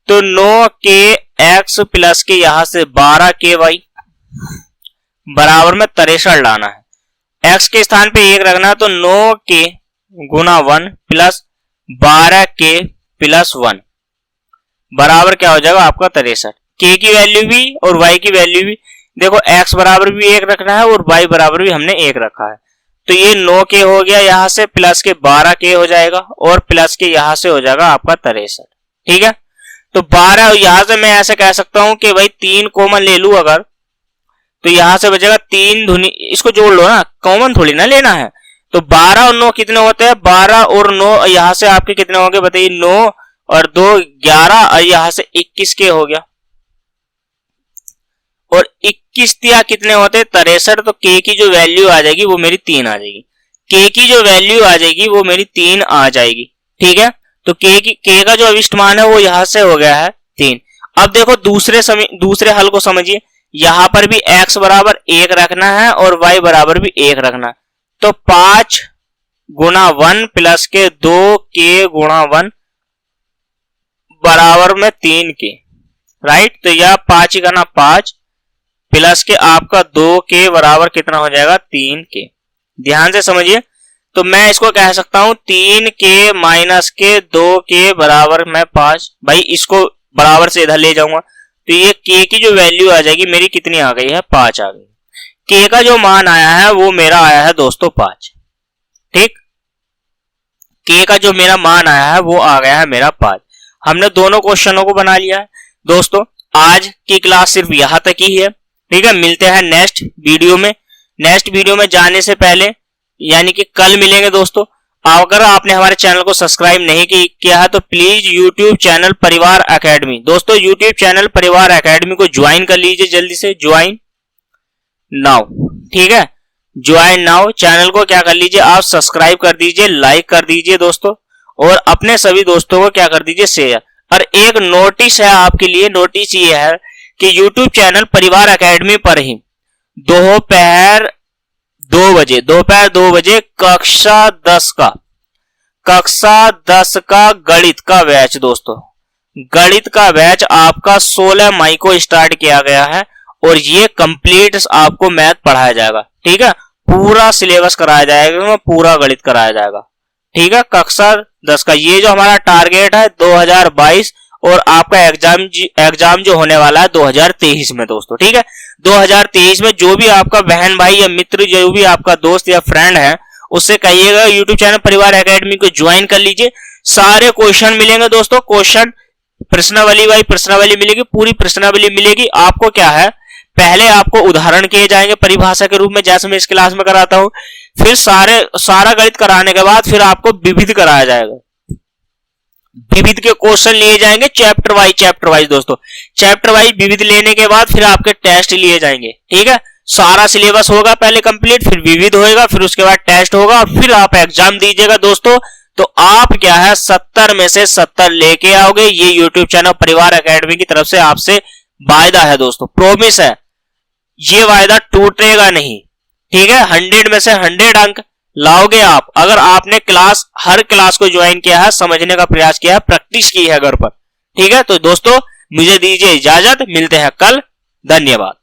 तो 9kx प्लस के यहां से 12ky बराबर में 63 लाना है। x के स्थान पे 1 रखना है, तो 9k गुना 1 प्लस 12k प्लस 1 बराबर क्या हो जाएगा आपका 63। k की वैल्यू भी और y की वैल्यू भी, देखो x बराबर भी 1 रखना है और y बराबर भी हमने 1 रखा है। तो ये 9k हो गया यहां से, प्लस के 12k हो जाएगा, और प्लस के यहां से हो जाएगा आपका 63। ठीक है, तो 12 यहां से मैं ऐसे कह सकता हूं कि भाई 3 कॉमन ले लूं अगर, तो यहां से बचेगा 3 धुनी, इसको जोड़ लो ना, कॉमन थोड़ी ना लेना है। तो 12 और 9 कितने होते हैं, 12 और 9 यहां से आपके कितने होंगे बताइए, 9 और 2 11, और यहां से 21 के हो गया, और 21 तिया कितने होते हैं 63। तो k की जो वैल्यू आ जाएगी वो मेरी 3 आ जाएगी, k की जो वैल्यू आ जाएगी वो मेरी 3 आ जाएगी। ठीक है, तो k का जो अविष्ट मान है वो यहां से हो गया है 3। अब देखो दूसरे हल को समझिए, यहां पर भी x बराबर 1 रखना है और y बराबर भी 1 रखना है। तो 5 गुना 1 प्लस के 2k गुणा 1 बराबर में 3k, राइट। तो यह 5 का ना 5 प्लस के आपका 2k बराबर कितना हो जाएगा 3k। ध्यान से समझिए, तो मैं इसको कह सकता हूं 3k माइनस के 2k बराबर में 5। भाई इसको बराबर से इधर ले जाऊंगा, तो ये k की जो वैल्यू आ जाएगी मेरी कितनी आ गई है 5 आ गई। k का जो मान आया है वो मेरा आया है दोस्तों 5। ठीक, k का जो मेरा मान आया है वो आ गया है मेरा 5। हमने दोनों क्वेश्चनों को बना लिया है दोस्तों। आज की क्लास सिर्फ यहां तक ही है। ठीक है, मिलते हैं नेक्स्ट वीडियो में। नेक्स्ट वीडियो में जाने से पहले, यानी कि कल मिलेंगे दोस्तों, अगर आपने हमारे चैनल को सब्सक्राइब नहीं किया है तो प्लीज यूट्यूब चैनल परिवार एकेडमी, दोस्तों यूट्यूब चैनल परिवार एकेडमी को ज्वाइन कर लीजिए, जल्दी से ज्वाइन नाउ, ठीक है, ज्वाइन नाउ। चैनल को क्या कर लीजिए आप, सब्सक्राइब कर दीजिए, लाइक कर दीजिए दोस्तों, और अपने सभी दोस्तों को क्या कर दीजिए, शेयर। और एक नोटिस है आपके लिए, नोटिस ये है कि YouTube चैनल परिवार एकेडमी पर ही दोपहर 2 बजे कक्षा 10 का गणित का बैच, दोस्तों गणित का बैच आपका 16 मई को स्टार्ट किया गया है, और ये कंप्लीट आपको मैथ पढ़ाया जाएगा, ठीक है, पूरा सिलेबस कराया जाएगा, पूरा गणित कराया जाएगा, ठीक है, कक्षा 10 का। ये जो हमारा टारगेट है 2022, और आपका एग्जाम जो होने वाला है 2023 में दोस्तों, ठीक है। 2023 में जो भी आपका बहन भाई या मित्र, जो भी आपका दोस्त या फ्रेंड है, उससे कहिएगा यूट्यूब चैनल परिवार एकेडमी को ज्वाइन कर लीजिए। सारे क्वेश्चन मिलेंगे दोस्तों, क्वेश्चन प्रश्नावली बाई प्रश्नावली मिलेगी, पूरी प्रश्नावली मिलेगी। आपको क्या है, पहले आपको उदाहरण किए जाएंगे परिभाषा के रूप में, जैसे मैं इस क्लास में कराता हूं, फिर सारा गणित कराने के बाद फिर आपको विविध कराया जाएगा, विविध के क्वेश्चन लिए जाएंगे चैप्टर वाइज दोस्तों, चैप्टर वाइज विविध लेने के बाद फिर आपके टेस्ट लिए जाएंगे, ठीक है। सारा सिलेबस होगा पहले कंप्लीट, फिर विविध होएगा, फिर उसके बाद टेस्ट होगा, और फिर आप एग्जाम दीजिएगा दोस्तों। तो आप क्या है 70 में से 70 लेके आओगे, ये यूट्यूब चैनल परिवार एकेडमी की तरफ से आपसे वायदा है दोस्तों, प्रॉमिस है, ये वायदा टूटेगा नहीं, ठीक है। 100 में से 100 अंक लाओगे आप, अगर आपने हर क्लास को ज्वाइन किया है, समझने का प्रयास किया है, प्रैक्टिस की है घर पर, ठीक है। तो दोस्तों मुझे दीजिए इजाजत, मिलते हैं कल, धन्यवाद।